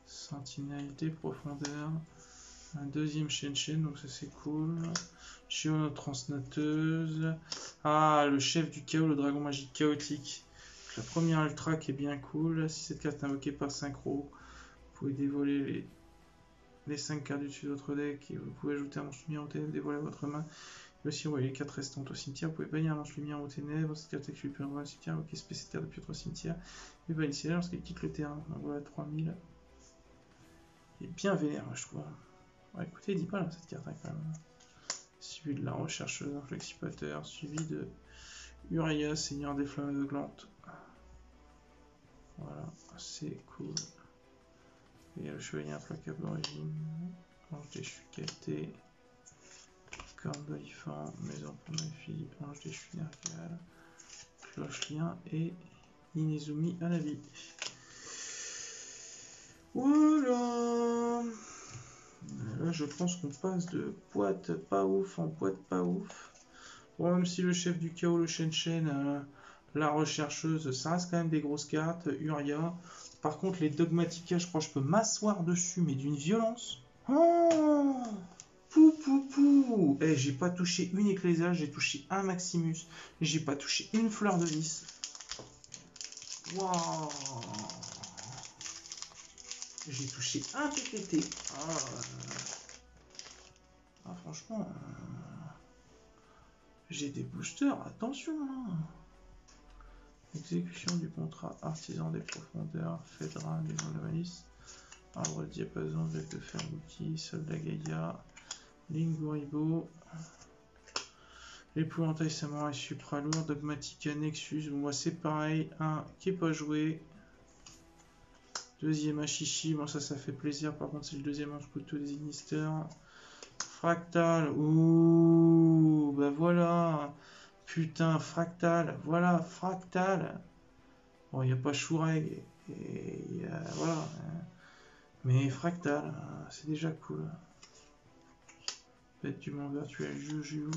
Sentinelle des profondeurs, un deuxième Shen, donc ça c'est cool. Chiono transnateuse. Ah, le chef du chaos, le dragon magique chaotique. La première ultra qui est bien cool. Si cette carte est invoquée par synchro, vous pouvez dévoiler les 5 cartes du dessus de votre deck et vous pouvez ajouter un monstre lumière au ténèbres dévoilé à votre main. Et aussi envoyer les 4 restantes au cimetière. Vous pouvez bannir un monstre lumière au ténèbres. Cette carte est plus au cimetière, invoquer cette terre depuis votre cimetière. Et bannissez-la lorsqu'elle quitte le terrain. Donc voilà, 3000. Il est bien vénère, moi, je trouve. Ouais, écoutez, il dit pas là, cette carte hein, quand même. Suivi de la rechercheuse inflexipateur, suivi de Uriah, seigneur des flammes aveuglantes. Voilà, c'est cool. Et le chevalier implacable d'origine, ange déchu qualité, corne d'olifant, maison pour ma fille, ange déchu Nergal, cloche lien et Inezumi à la vie. Voilà. Là, je pense qu'on passe de boîte pas ouf en boîte pas ouf. Bon, même si le chef du chaos, le Shen, la rechercheuse, ça reste quand même des grosses cartes. Uriah. Par contre, les Dogmatica, je crois que je peux m'asseoir dessus, mais d'une violence. Oh, pou pou pou. Eh, j'ai pas touché une Ecclesia, j'ai touché un Maximus. J'ai pas touché une fleur de lys. Waouh. J'ai touché un PPT. Ah, franchement, j'ai des boosters, attention. Hein. Exécution du contrat artisan des profondeurs, Fedra, des de malice, arbre de diapason, bec de fer outil, soldat Gaïa, Linguribo, l'épouvantail samouraï supra lourd, Dogmatica Nexus, bon, c'est pareil, un qui est pas joué. Deuxième Achichi, bon ça fait plaisir, par contre c'est le deuxième ange couteau des Ignister. Fractal, ouh, bah voilà, putain, Fractal, voilà, Fractal. Bon, il n'y a pas Shureg, et voilà, mais Fractal, c'est déjà cool. Bête du monde virtuel, Juju,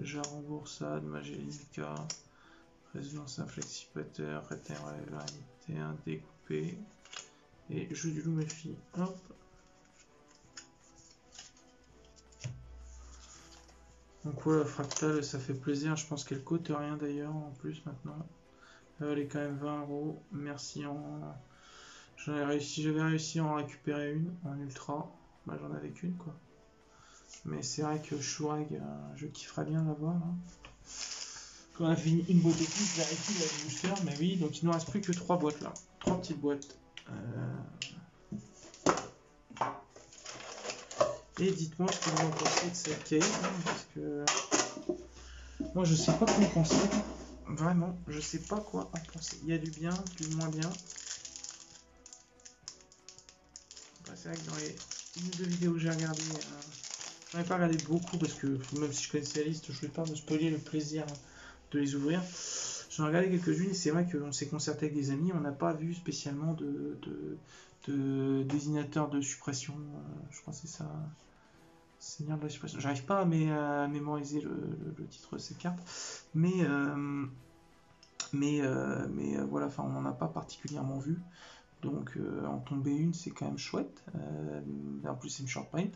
Jaron Boursade, Magélica, Résonance inflexipateur, rétéralité, un découpé, et jeu du loup Melfi. Hop. Donc voilà, Fractal, ça fait plaisir. Je pense qu'elle coûte rien d'ailleurs en plus maintenant. Elle est quand même 20 €. Merci j'avais réussi à en récupérer une en ultra. Bah, j'en avais qu'une quoi. Mais c'est vrai que Shureg, je kifferais bien l'avoir. Hein. Quand on a fini une boîte technique, vérifie la booster, mais oui, donc il ne nous reste plus que 3 boîtes là. 3 petites boîtes. Et dites-moi ce que vous en pensez de cette case, parce que moi je sais pas quoi en penser. Vraiment, je sais pas quoi en penser. Il y a du bien, du moins bien. Bah, c'est vrai que dans les une ou deux vidéos que j'ai regardées, j'en ai pas regardé beaucoup parce que même si je connaissais la liste, je voulais pas me spoiler le plaisir de les ouvrir. J'en ai regardé quelques-unes et c'est vrai qu'on s'est concerté avec des amis, on n'a pas vu spécialement de désignateur de suppression. Je crois que c'est ça. Seigneur de la suppression. J'arrive pas à mémoriser le titre de cette carte, mais voilà, enfin on n'en a pas particulièrement vu. Donc en tomber une, c'est quand même chouette. En plus, c'est une short print.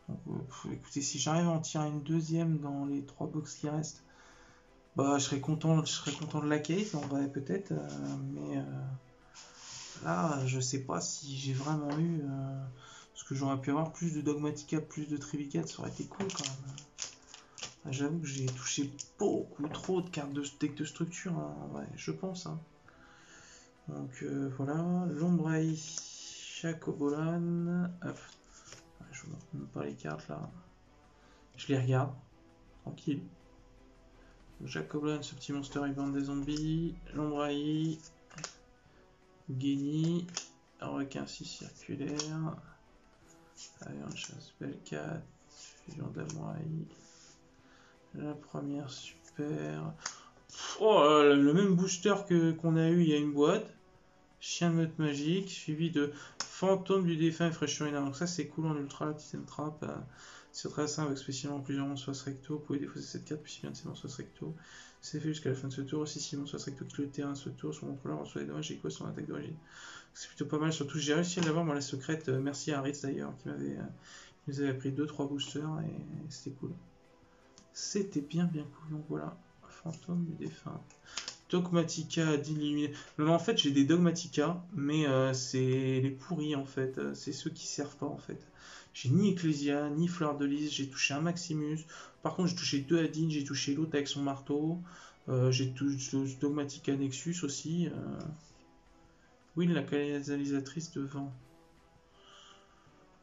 Donc écoutez, si j'arrive à en tirer une deuxième dans les 3 box qui restent, bah je serais content de la case en vrai peut-être. Mais là, je sais pas si j'ai vraiment eu. Parce que j'aurais pu avoir plus de Dogmatica, plus de Trivicat, ça aurait été cool quand même. J'avoue que j'ai touché beaucoup trop de cartes de deck de structure, hein, ouais, je pense. Hein. Donc voilà, Lombraï, Chacobolan. Hop. Je vous montre même pas les cartes là. Je les regarde, tranquille. Jacobolan, ce petit monster bande des zombies. Lombraï, Guéni, requin 6 circulaire. Avion de chasse Belkat, fusion d'Amouraï. La première super. Oh, le même booster qu'on a eu il y a une boîte. Chien de meute magique, suivi de fantôme du défunt et fraîche urinaire. Donc ça c'est cool en ultra, Titan Trap. C'est très simple avec spécialement plusieurs monstres recto. Vous pouvez défausser cette carte, puis si bien de ces monstres recto. C'est fait jusqu'à la fin de ce tour. Aussi, si monstres recto quitte le terrain ce tour, son contrôleur reçoit des dommages et quoi son attaque d'origine. C'est plutôt pas mal, surtout j'ai réussi à l'avoir moi la secrète. Merci à Ritz d'ailleurs qui nous avait pris 2-3 boosters et c'était cool. C'était bien cool. Donc voilà, fantôme du défunt. Dogmatica d'illuminer. Non, en fait, j'ai des Dogmatica, mais c'est les pourris en fait. C'est ceux qui servent pas en fait. J'ai ni Ecclesia, ni Fleur de Lys. J'ai touché un Maximus. Par contre, j'ai touché 2 Adin. J'ai touché l'autre avec son marteau. J'ai touché Dogmatica Nexus aussi. Oui, la canalisatrice de vent.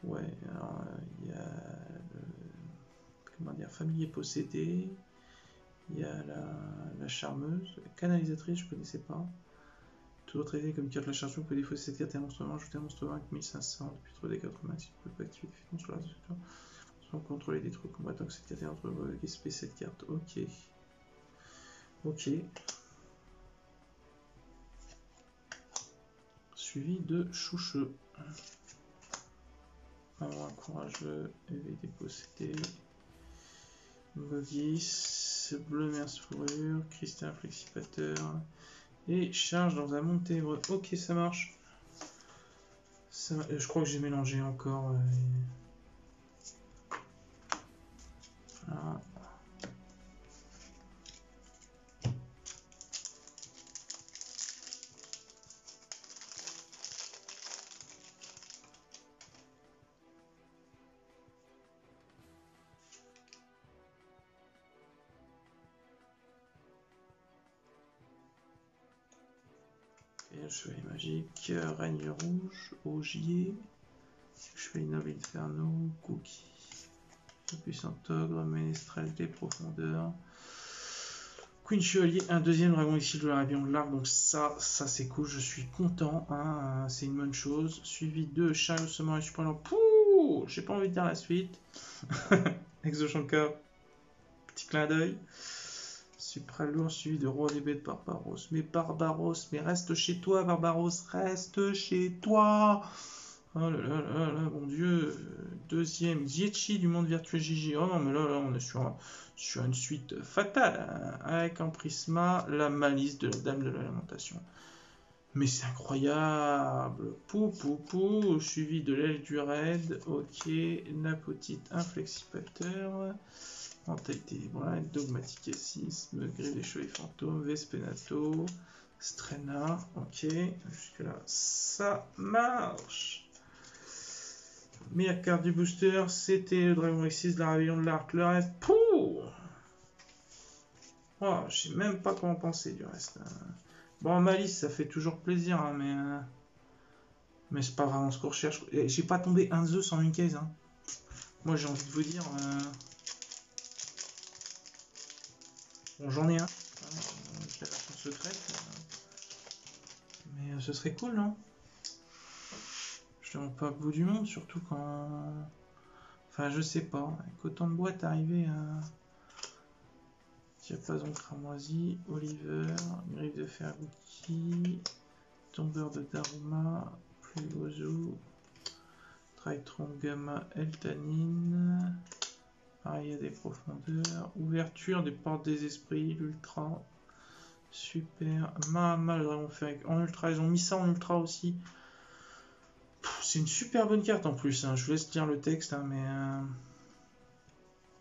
Ouais, alors il y a le. Comment dire, familier possédé. Il y a la charmeuse, la canalisatrice, je ne connaissais pas. Toujours traité comme carte la charge, vous pouvez défausser cette carte et un monstre vent, ajouter un monstre vent avec 1500 depuis 3 des 80 si vous ne pouvez pas activer l'effet sur la structure. Sans contrôler des trucs combattants que cette carte est entre SP cette carte. Ok. Ok. Suivi de Choucheux. Un courageux, éveillé possédé. Bogis, bleu merce fourrure, cristal flexipateur. Et charge dans un monde ténébreux. Ok, ça marche. Je crois que j'ai mélangé encore. Voilà. Et le chevalier magique, règne rouge, augier, chevalier noble inferno, cookie, le puissant ogre, ménestrel des profondeurs, queen chevalier, un deuxième dragon ici de la réunion de l'arc, donc ça c'est cool, je suis content, hein, c'est une bonne chose, suivi de chariot samouraï surprenant, pouh, j'ai pas envie de dire la suite, Exoshanka, petit clin d'œil. Supra lourd suivi de roi des bêtes Barbaros. Mais Barbaros, mais reste chez toi, Barbaros, reste chez toi. Oh là là là là, mon dieu. Deuxième, Ziechi du monde virtuel Gigi. Oh non, mais là on est sur une suite fatale. Hein, avec un prisma, la malice de la dame de la lamentation. Mais c'est incroyable. Pou, pou, pou. Suivi de l'aile du raid. Ok. Napotite, inflexipateur. Mentalité, voilà, Dogmaticacisme, Grille des chevaliers fantômes, Vespenato, Strena, ok, jusque là, ça marche. Meilleure carte du booster, c'était le Dragon Exis, la Réveillon de l'Arc, le reste, pouh. Oh, je sais même pas comment penser du reste. Bon, Malice, ça fait toujours plaisir, hein, mais c'est pas vraiment ce qu'on recherche. J'ai pas tombé un Zeus en une case, hein. Moi, j'ai envie de vous dire... Bon, j'en ai un. La version secrète. Mais ce serait cool, non? Je te montre pas au bout du monde, surtout quand... Enfin, je sais pas. Avec autant de boîtes arrivées Diapason cramoisi, Oliver, griffe de fer Wiki, tombeur de Daruma, Pluozo, Tritron Gamma Eltanine, Aria des profondeurs, ouverture des portes des esprits, l'ultra, super, Mahama le dragon fer en ultra, ils ont mis ça en ultra aussi. C'est une super bonne carte en plus, hein. Je vous laisse lire le texte, hein, mais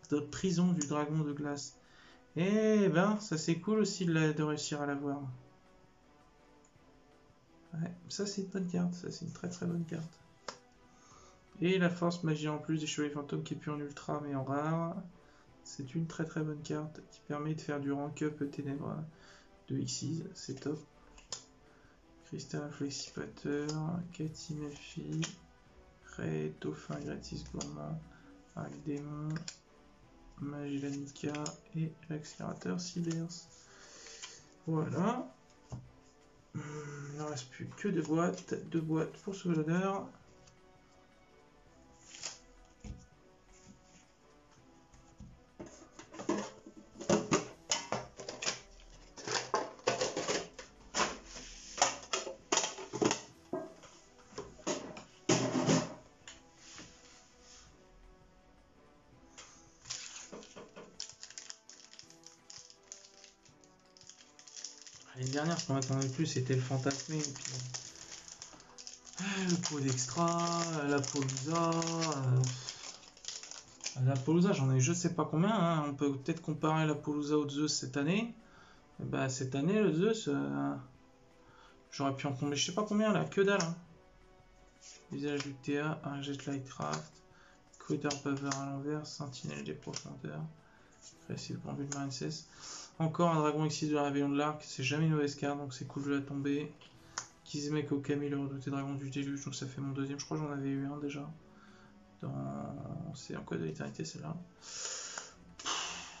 de prison du dragon de glace. Eh ben, ça c'est cool aussi de réussir à l'avoir. Ouais, ça c'est une bonne carte, ça c'est une très très bonne carte. Et la force magie en plus des chevaliers fantômes qui est plus en ultra mais en rare. C'est une très très bonne carte qui permet de faire du rank up ténèbres de Xyz, c'est top. Cristal Flexipateur, Cathy Melfi, Ray, Dauphin Gratis Gourmand, Arc Démon, Magilanica et l'accélérateur Cybers. Voilà. Il ne reste plus que deux boîtes pour ce l'honneur. Les dernières, ce qu'on attendait le plus, c'était le fantasmé. Le pot d'extra, la Paulusa. La Paulusa, j'en ai je sais pas combien. Hein. On peut peut-être comparer la Paulusa au Zeus cette année. Et bah, cette année, le Zeus, j'aurais pu en tomber je sais pas combien là, que dalle. Hein. Visage du TA, un jet Lightcraft, Critter Bavard à l'envers, Sentinelle des profondeurs, Créative Pendule Marine 16. Encore un dragon X6 de la Réveillon de l'Arc, c'est jamais une mauvaise carte, donc c'est cool de la tomber. Kizmek au Camille, le redouté dragon du déluge, donc ça fait mon deuxième, je crois que j'en avais eu un déjà. C'est en code de l'éternité celle-là.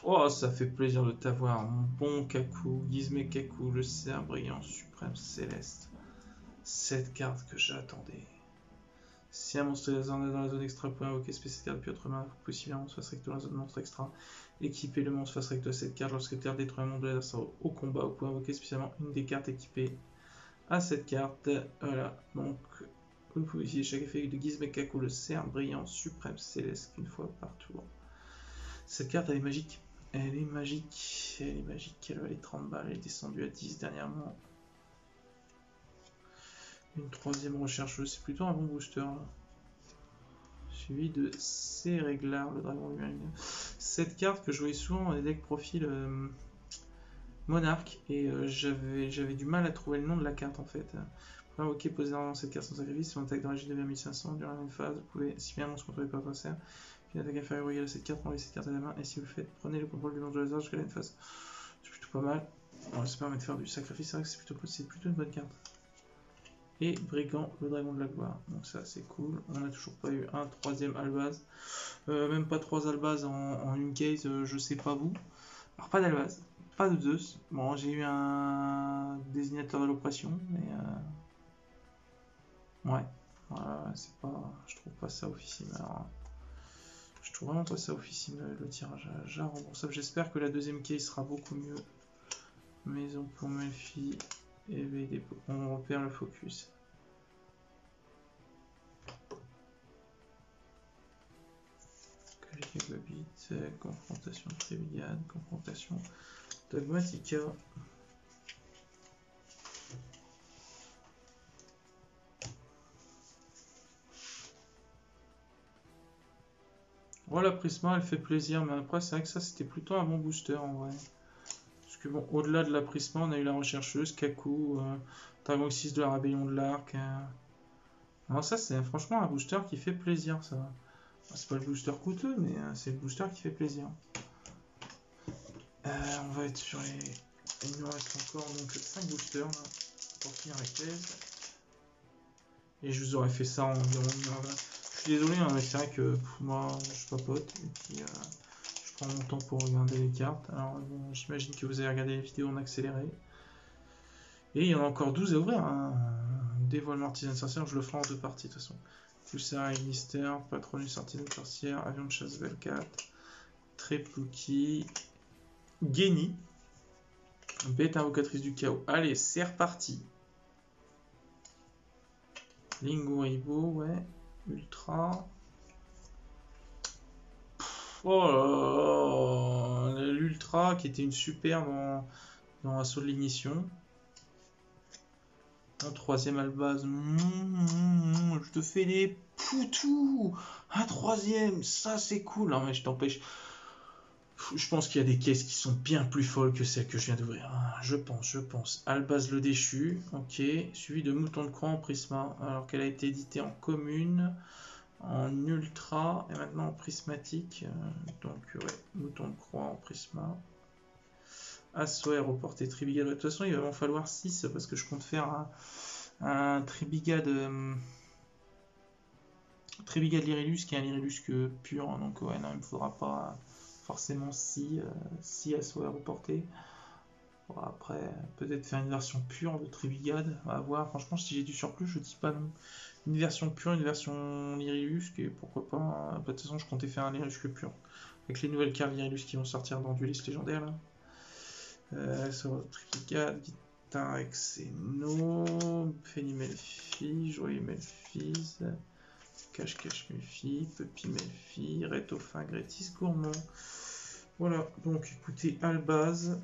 Oh, ça fait plaisir de t'avoir, mon bon Kaku, Gizmek Kaku, le cerf brillant suprême céleste. Cette carte que j'attendais. Si un monstre dans la zone extra peut invoquer spéciale carte puis autrement, vous pouvez un monstre face recto dans la zone monstre extra. Équiper le monstre face recto à cette carte lorsque terre détruit un monde de l'adversaire au combat. Vous pouvez invoquer spécialement une des cartes équipées à cette carte. Voilà, donc vous pouvez utiliser chaque effet de Gizmek Kaku, le cerf brillant suprême céleste une fois par tour. Cette carte elle est magique. Elle est magique. Elle est magique. Elle valait 30 balles. Elle est descendue à 10 dernièrement. Une troisième recherche, c'est plutôt un bon booster là. Suivi de Céréglar, le dragon lumineux. Cette carte que je jouais souvent dans les decks profil Monarque et j'avais du mal à trouver le nom de la carte en fait. Pour invoquer, poser dans cette carte sans sacrifice, si on attaque dans la devient 1500 durant la même phase, vous pouvez, si bien un monstre contrôlé par l'adversaire, puis une attaque inférieure ou égale à cette carte, enlevez cette carte à la main et si vous le faites, prenez le contrôle du monstre de hasard jusqu'à la même phase. C'est plutôt pas mal. Alors, ça permet de faire du sacrifice, c'est vrai que c'est plutôt une bonne carte. Et Brigand, le dragon de la gloire. Donc ça c'est cool. On n'a toujours pas eu un troisième Albaz. Même pas 3 Albaz en une case, je sais pas vous. Alors pas d'Albaz, pas de Zeus. Bon, j'ai eu un désignateur de l'oppression, mais ouais. C'est pas. Je trouve pas ça officime. Alors, je trouve vraiment pas ça officime le tirage à jar remboursable. J'espère que la deuxième case sera beaucoup mieux. Maison pour Melfi. Éveil des... On repère le focus. Gigabit, confrontation Trivigane, confrontation Dogmatica. Voilà, Prisma, elle fait plaisir, mais après, c'est vrai que ça, c'était plutôt un bon booster en vrai. Parce que bon, au-delà de la Prisma, on a eu la rechercheuse, Kaku, Dragon 6 de la Rébellion de l'Arc. Alors ça, c'est franchement un booster qui fait plaisir, ça. C'est pas le booster coûteux, mais c'est le booster qui fait plaisir. On va être sur les... Il nous reste encore donc 5 boosters là, pour finir la caisse. Et je vous aurais fait ça en environ 1h20. Je suis désolé, hein, mais c'est vrai que moi je papote et puis je prends mon temps pour regarder les cartes. Alors bon, j'imagine que vous avez regardé les vidéos en accéléré. Et il y en a encore 12 à ouvrir. Hein. Dévoilement artisan sorcière, je le ferai en 2 parties de toute façon. Pulsar et Mystère, Patronus artisan sorcière, Avion de chasse Velcat, Tréplouki, Guéni. Bête invocatrice du chaos. Allez, c'est reparti. Linguribo, ouais. Ultra. Oh là là, l'Ultra qui était une super dans Assaut de l'Ignition. En troisième Albaz. Je te fais des poutous. Un troisième, ça c'est cool. Non mais je t'empêche. Je pense qu'il y a des caisses qui sont bien plus folles que celles que je viens d'ouvrir. Je pense. Albaz le déchu, ok. Suivi de Mouton de Croix en Prisma. Alors qu'elle a été éditée en commune, en ultra et maintenant en prismatique. Donc ouais, Mouton de Croix en Prisma. Assaut aéroporté Tribigade. De toute façon, il va m'en falloir 6 parce que je compte faire un Tribigade. Tribigade Lyrilus qui est un Lyrilus que pur. Donc ouais, non, il me faudra pas forcément 6 assauts aéroportés. Bon, après, peut-être faire une version pure de Tribigade. On va voir. Franchement, si j'ai du surplus, je dis pas non. Une version pure, une version Lyrilus, et pourquoi pas. De toute façon, je comptais faire un Lyrilus que pur. Avec les nouvelles cartes Lyrilus qui vont sortir dans Duelist légendaire là. Sur Tribigade, Guitar Exeno, Penny Melfi, Joyeux Melfis, Cache-Cache Melfi, Puppy Melfi, Rétofin Grétis Gourmand. Voilà, donc écoutez, Albaz.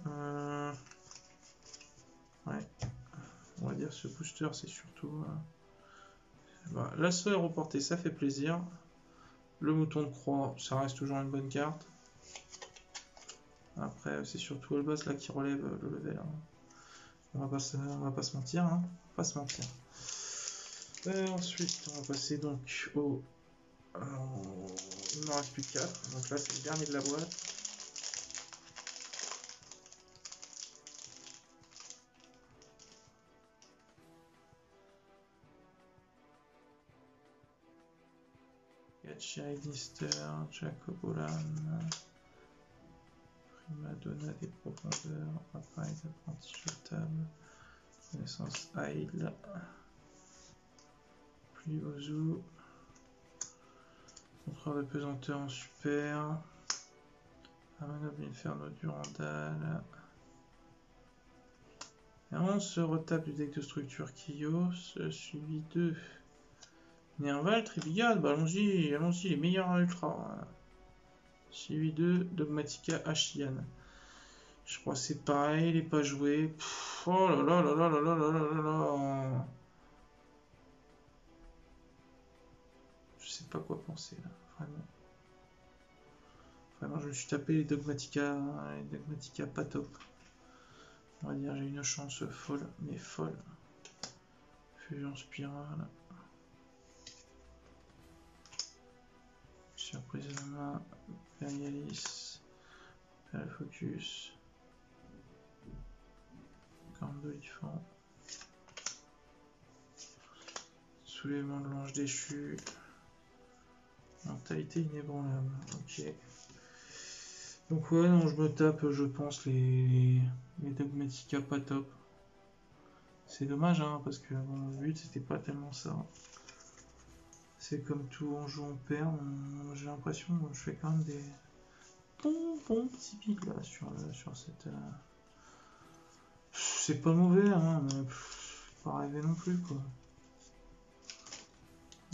Ouais, on va dire ce booster, c'est surtout. Voilà. L'assaut aéroporté, ça fait plaisir. Le mouton de croix, ça reste toujours une bonne carte. Après, c'est surtout Albaz là qui relève le level. Hein. On va pas se mentir, hein. On va pas se mentir. Ensuite, on va passer donc au. Il n'en reste plus que 4. Donc là, c'est le dernier de la boîte. Gachia Nister, Jacobolan, Primadonna des profondeurs, appareil d'apprenti jetable, connaissance Ail, Pluie Ozu, contrôleur de pesanteur en super, Amanoble Inferno Durandal. Et on se retape du deck de structure Kios, suivi de Nerval, Tribigade, bah allons-y, les meilleurs ultra. Suivi de Dogmatica Ashian. Je crois que c'est pareil, il n'est pas joué. Pff, oh là là là là là là là là là. Je sais pas quoi penser là, vraiment. Vraiment, je me suis tapé les Dogmatica pas top. On va dire j'ai une chance folle, mais folle. Fusion spirale. Surprise de main. Imperialis. Focus. Gandolifant. Soulèvement de l'ange déchu. Mentalité inébranlable. Ok. Donc ouais, non, je me tape, je pense, les Dogmatica pas top. C'est dommage, hein, parce que bon, le but, c'était pas tellement ça. C'est comme tout, on joue, on perd. J'ai l'impression que je fais quand même des bons petits pics là sur cette... C'est pas mauvais, hein, mais pas rêver non plus, quoi.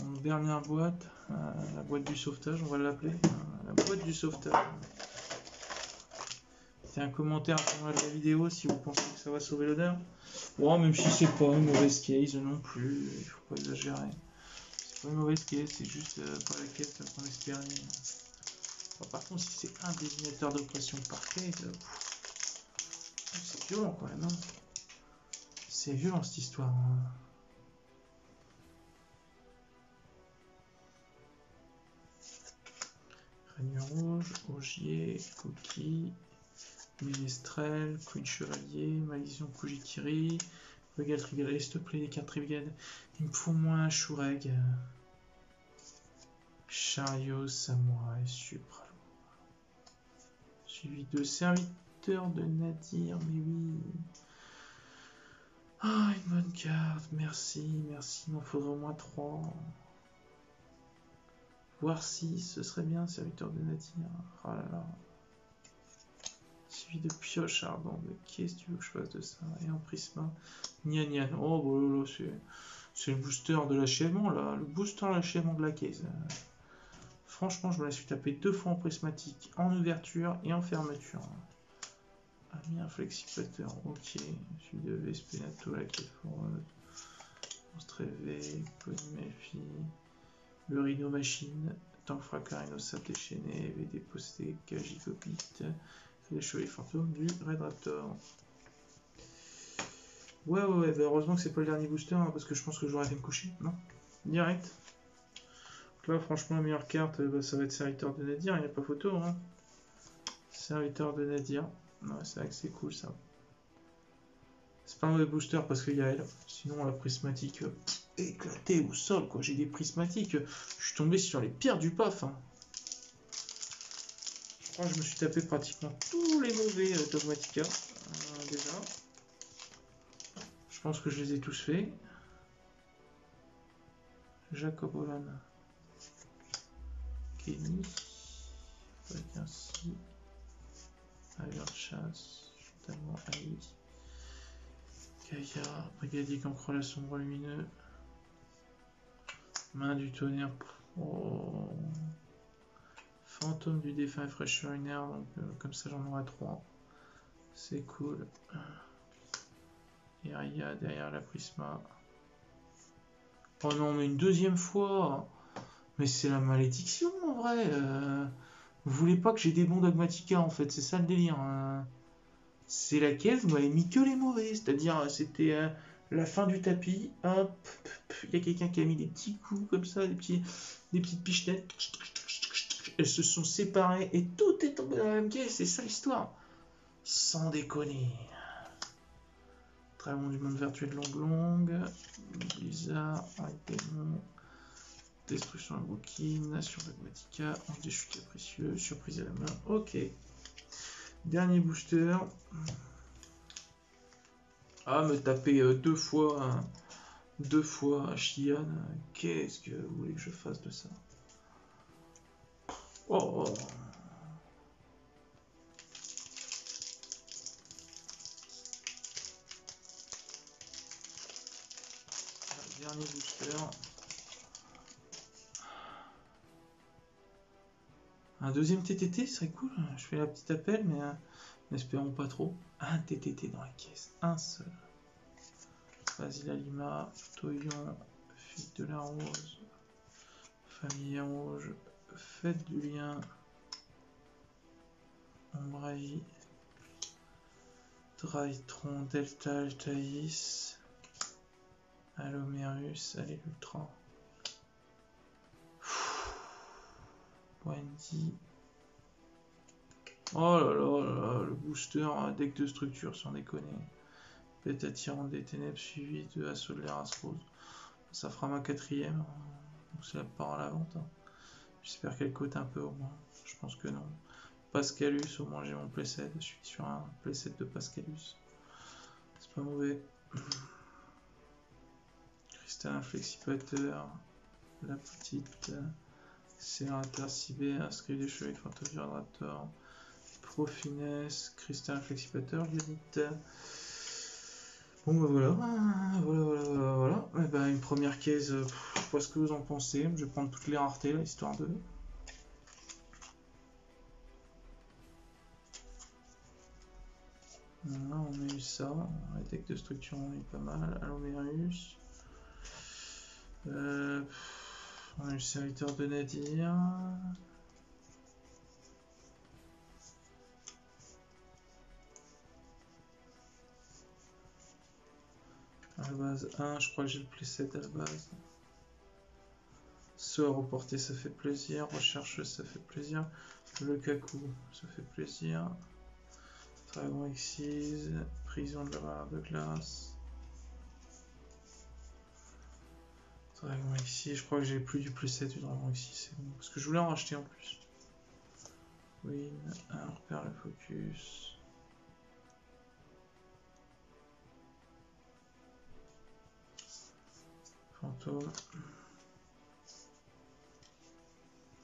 En dernière boîte, la boîte du sauvetage, on va l'appeler. La boîte du sauvetage. C'est un commentaire à la vidéo si vous pensez que ça va sauver l'honneur. Bon, même si c'est pas une mauvaise case non plus, il faut pas exagérer. C'est pas une mauvaise case, c'est juste pas la caisse qu'on espérait. Bon, par contre, si c'est un désignateur d'oppression par case, c'est violent quand même. Hein. C'est violent cette histoire. Hein. Règne rouge, Ogier, Cookie, Ménestrel, Queen Chevalier, Malédiction Kujikiri, Regal Trigade, allez s'il te plaît les cartes Trigade, il me faut moins un Shureg, Chariot, Samouraï, Supra, suivi de Serviteur de Nadir, mais oui. Ah, une bonne carte, merci, il m'en faudrait au moins 3. Voire 6, ce serait bien, Serviteur de Nadir. Oh là là. suivi de pioche ardente. Qu'est-ce que tu veux que je fasse de ça? Et un prisma. Gna gna. Oh, bon, là, c'est le booster de l'achèvement, là. Le booster d'achèvement de la caisse. Franchement, je me la suis tapé 2 fois en prismatique, en ouverture et en fermeture. Ah, mis un flexipateur. Ok. Celui de Vespenato, la quête forward. Monstre éveil, Polyméphie. Le Rhino Machine. Tank Fracarino Sap déchaîné. VD posté. Kajikopit. Les chevaliers fantômes du Red Raptor. Ouais, bah heureusement que c'est pas le dernier booster, hein, parce que je pense que j'aurais fait me coucher. Non, direct. Donc là, franchement, la meilleure carte, bah, ça va être Serviteur de Nadir, il n'y a pas photo. Hein. Serviteur de Nadir. Ouais, c'est vrai que c'est cool ça. C'est pas un mauvais booster parce qu'il y a elle. Sinon, la prismatique éclatée au sol, quoi. J'ai des prismatiques. Je suis tombé sur les pires du PAF. Hein. Je crois que je me suis tapé pratiquement tous les mauvais Dogmatica. Déjà. Je pense que je les ai tous faits. Jacob Holland. Kenny. Ainsi. Avion de chasse. Notamment Ali. Kaya. Brigadier Cancre la sombre lumineux. Main du tonnerre. Oh. Fantôme du défunt fraîcheur lunaire. Donc comme ça j'en aurai 3. C'est cool. Et Aya derrière la Prisma. Oh non, mais une deuxième fois. Mais c'est la malédiction en vrai. Vous voulez pas que j'ai des bons Dogmatica en fait, c'est ça le délire. C'est laquelle vous m'avez mis que les mauvais. C'est-à-dire, c'était la fin du tapis. Hop, il y a quelqu'un qui a mis des petits coups comme ça, des petites pichenettes. Elles se sont séparées et tout est tombé dans la même caisse. C'est ça l'histoire. Sans déconner. Dragon du monde virtuel longue. Blizzard, Arrêtez-moi. Destruction à Brooklyn, Nation Dogmatica, Ange déchu capricieux, surprise à la main. Ok. Dernier booster. Ah, me taper 2 fois Shian. Qu'est-ce que vous voulez que je fasse de ça? Oh, oh. Dernier booster. Un deuxième TTT serait cool. Je fais la petite appel, mais n'espérons pas trop. Un TTT dans la caisse. Un seul. Basile Lima, Toyon, Fille de la Rose, Famille Rouge, Fête du Lien, Ombraï, Drytron, Delta, Altaïs, Allomerus, allez l'Ultra. Wendy. Oh là là, le booster, deck de structure, sans déconner. Bête attirante des ténèbres suivi de Assaut de l'Eras Rose. Ça fera ma 4ème. Donc c'est la part à la vente. Hein. J'espère qu'elle cote un peu au moins. Je pense que non. Pascalus, au moins j'ai mon playset. Je suis sur un playset de Pascalus. C'est pas mauvais. Cristallin Flexipateur. La petite. Serrater Cibé. Inscrit des cheveux Fantôme Raptor. Profines. Cristallin Flexipateur. Unite. Bon bah voilà. Et bah, une première case, je sais pas ce que vous en pensez. Je vais prendre toutes les raretés là, histoire de. Là on a eu ça, la deck de structure on a eu pas mal. Allomerus. On a eu le serviteur de Nadir. À la base 1, je crois que j'ai le playset à la base. Sort reporté, ça fait plaisir. Recherche, ça fait plaisir. Le Kaku, ça fait plaisir. Dragon Exise. Prison de la barre de glace. Dragon Exise, je crois que j'ai plus du playset du Dragon Exise, c'est bon. Parce que je voulais en racheter en plus. Win, on repère le focus. Fantôme.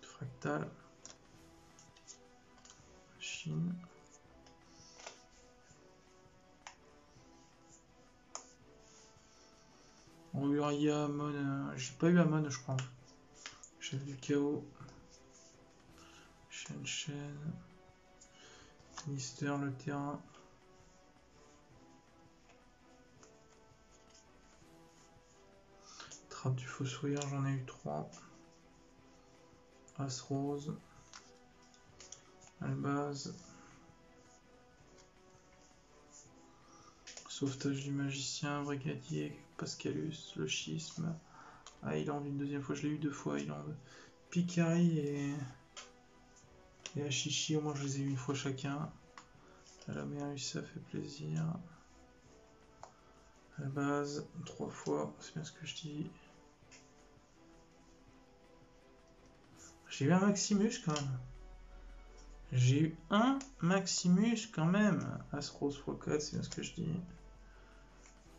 Fractal. Chine. Uriah, Amon, j'ai pas eu Amon je crois. Chef du chaos. Shen. Mister le terrain. Trappe du fossoyeur, j'en ai eu 3. As rose. Albaz. Sauvetage du magicien, brigadier, Pascalus, le schisme. Highland une deuxième fois, je l'ai eu 2 fois Highland. Picari et Achichi, au moins je les ai eu 1 fois chacun. La mer, ça fait plaisir. À la base, 3 fois, c'est bien ce que je dis. J'ai eu un Maximus quand même. J'ai eu un Maximus quand même. As-Rose x4, c'est bien ce que je dis.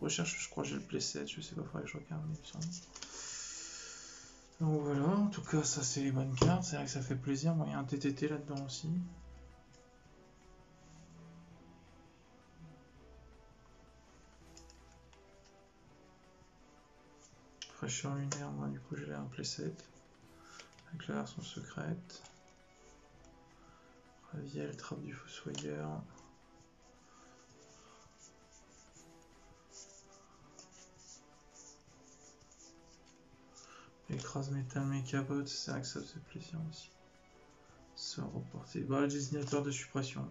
Recherche, je crois que j'ai le playset, je sais pas, faudrait que je regarde, mais il me semble. Donc voilà, en tout cas, ça c'est les bonnes cartes. C'est vrai que ça fait plaisir. Bon, il y a un TTT là-dedans aussi. Fraîcheur lunaire, moi du coup j'ai un playset. Avec la version secrète. Raviel, trappe du fossoyeur. Écrase métal mécabot, c'est vrai que ça faisait plaisir aussi. Sort reporté. Bah, le désignateur de suppression.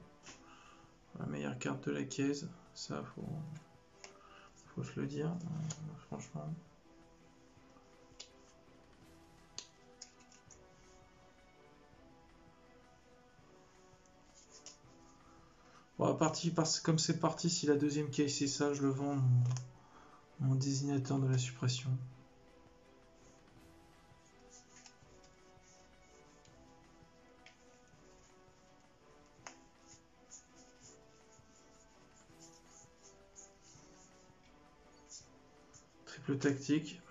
La meilleure carte de la caisse, ça faut se le dire, franchement. Bon, comme c'est parti, si la deuxième case c'est ça, je le vends mon désignateur de la suppression. Triple tactique.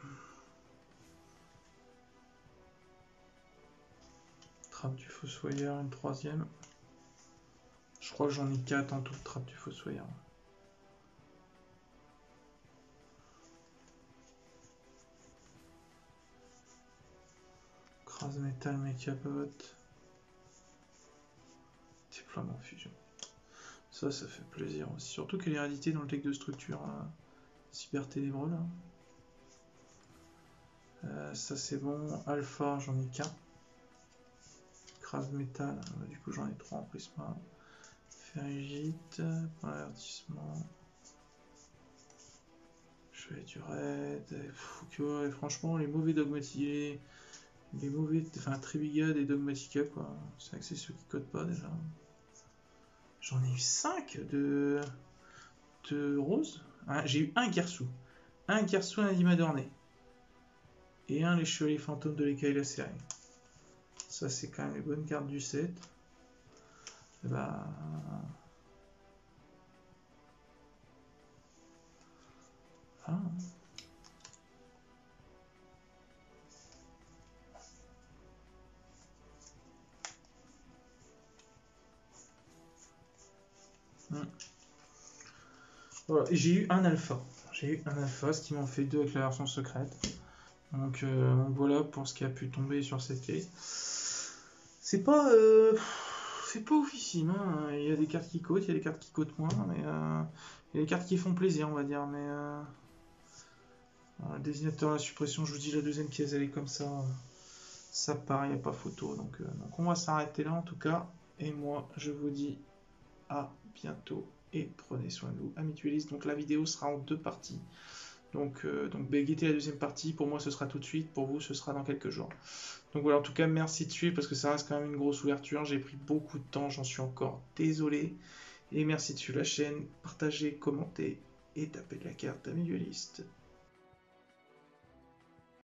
Trappe du fossoyeur, une 3e. Je crois que j'en ai 4 en tout, trappe du fossoyeur. Crase métal mécabot. Déploiement fusion. Ça fait plaisir aussi. Surtout qu'elle est rééditée dans le deck de structure cyber ténébreux là. Ça c'est bon. Alpha, j'en ai qu'un. Crase métal, du coup j'en ai 3 en prisma. Ferrigite, point d'avertissement. Chevalier du raid. Ouais, franchement, les mauvais dogmatiques. Les mauvais. Enfin, Tribigade et Dogmatica, quoi. C'est vrai que c'est ceux qui codent pas déjà. J'en ai eu 5 de Rose. Hein, j'ai eu un Gersou. Un Gersou, un Dima d'Ornée. Et un les Chevaliers Fantômes de l'écaille la série. Ça, c'est quand même les bonnes cartes du set. Et bah. Ah. Voilà. J'ai eu un alpha. J'ai eu un alpha, ce qui m'en fait 2 avec la version secrète. Donc voilà pour ce qui a pu tomber sur cette case. C'est pas oufissime. Hein. Il y a des cartes qui cotent, il y a des cartes qui cotent moins, mais il y a des cartes qui font plaisir, on va dire. Mais le désignateur à la suppression, je vous dis, la deuxième case elle est comme ça. Ça part, il n'y a pas photo. Donc on va s'arrêter là en tout cas. Et moi, je vous dis à bientôt et prenez soin de vous. Amis duellistes, donc la vidéo sera en 2 parties. Donc guettez la deuxième partie. Pour moi, ce sera tout de suite. Pour vous, ce sera dans quelques jours. Donc voilà, en tout cas, merci de suivre parce que ça reste quand même une grosse ouverture. J'ai pris beaucoup de temps, j'en suis encore désolé. Et merci de suivre la chaîne, partagez, commentez et tapez de la carte, amis duellistes.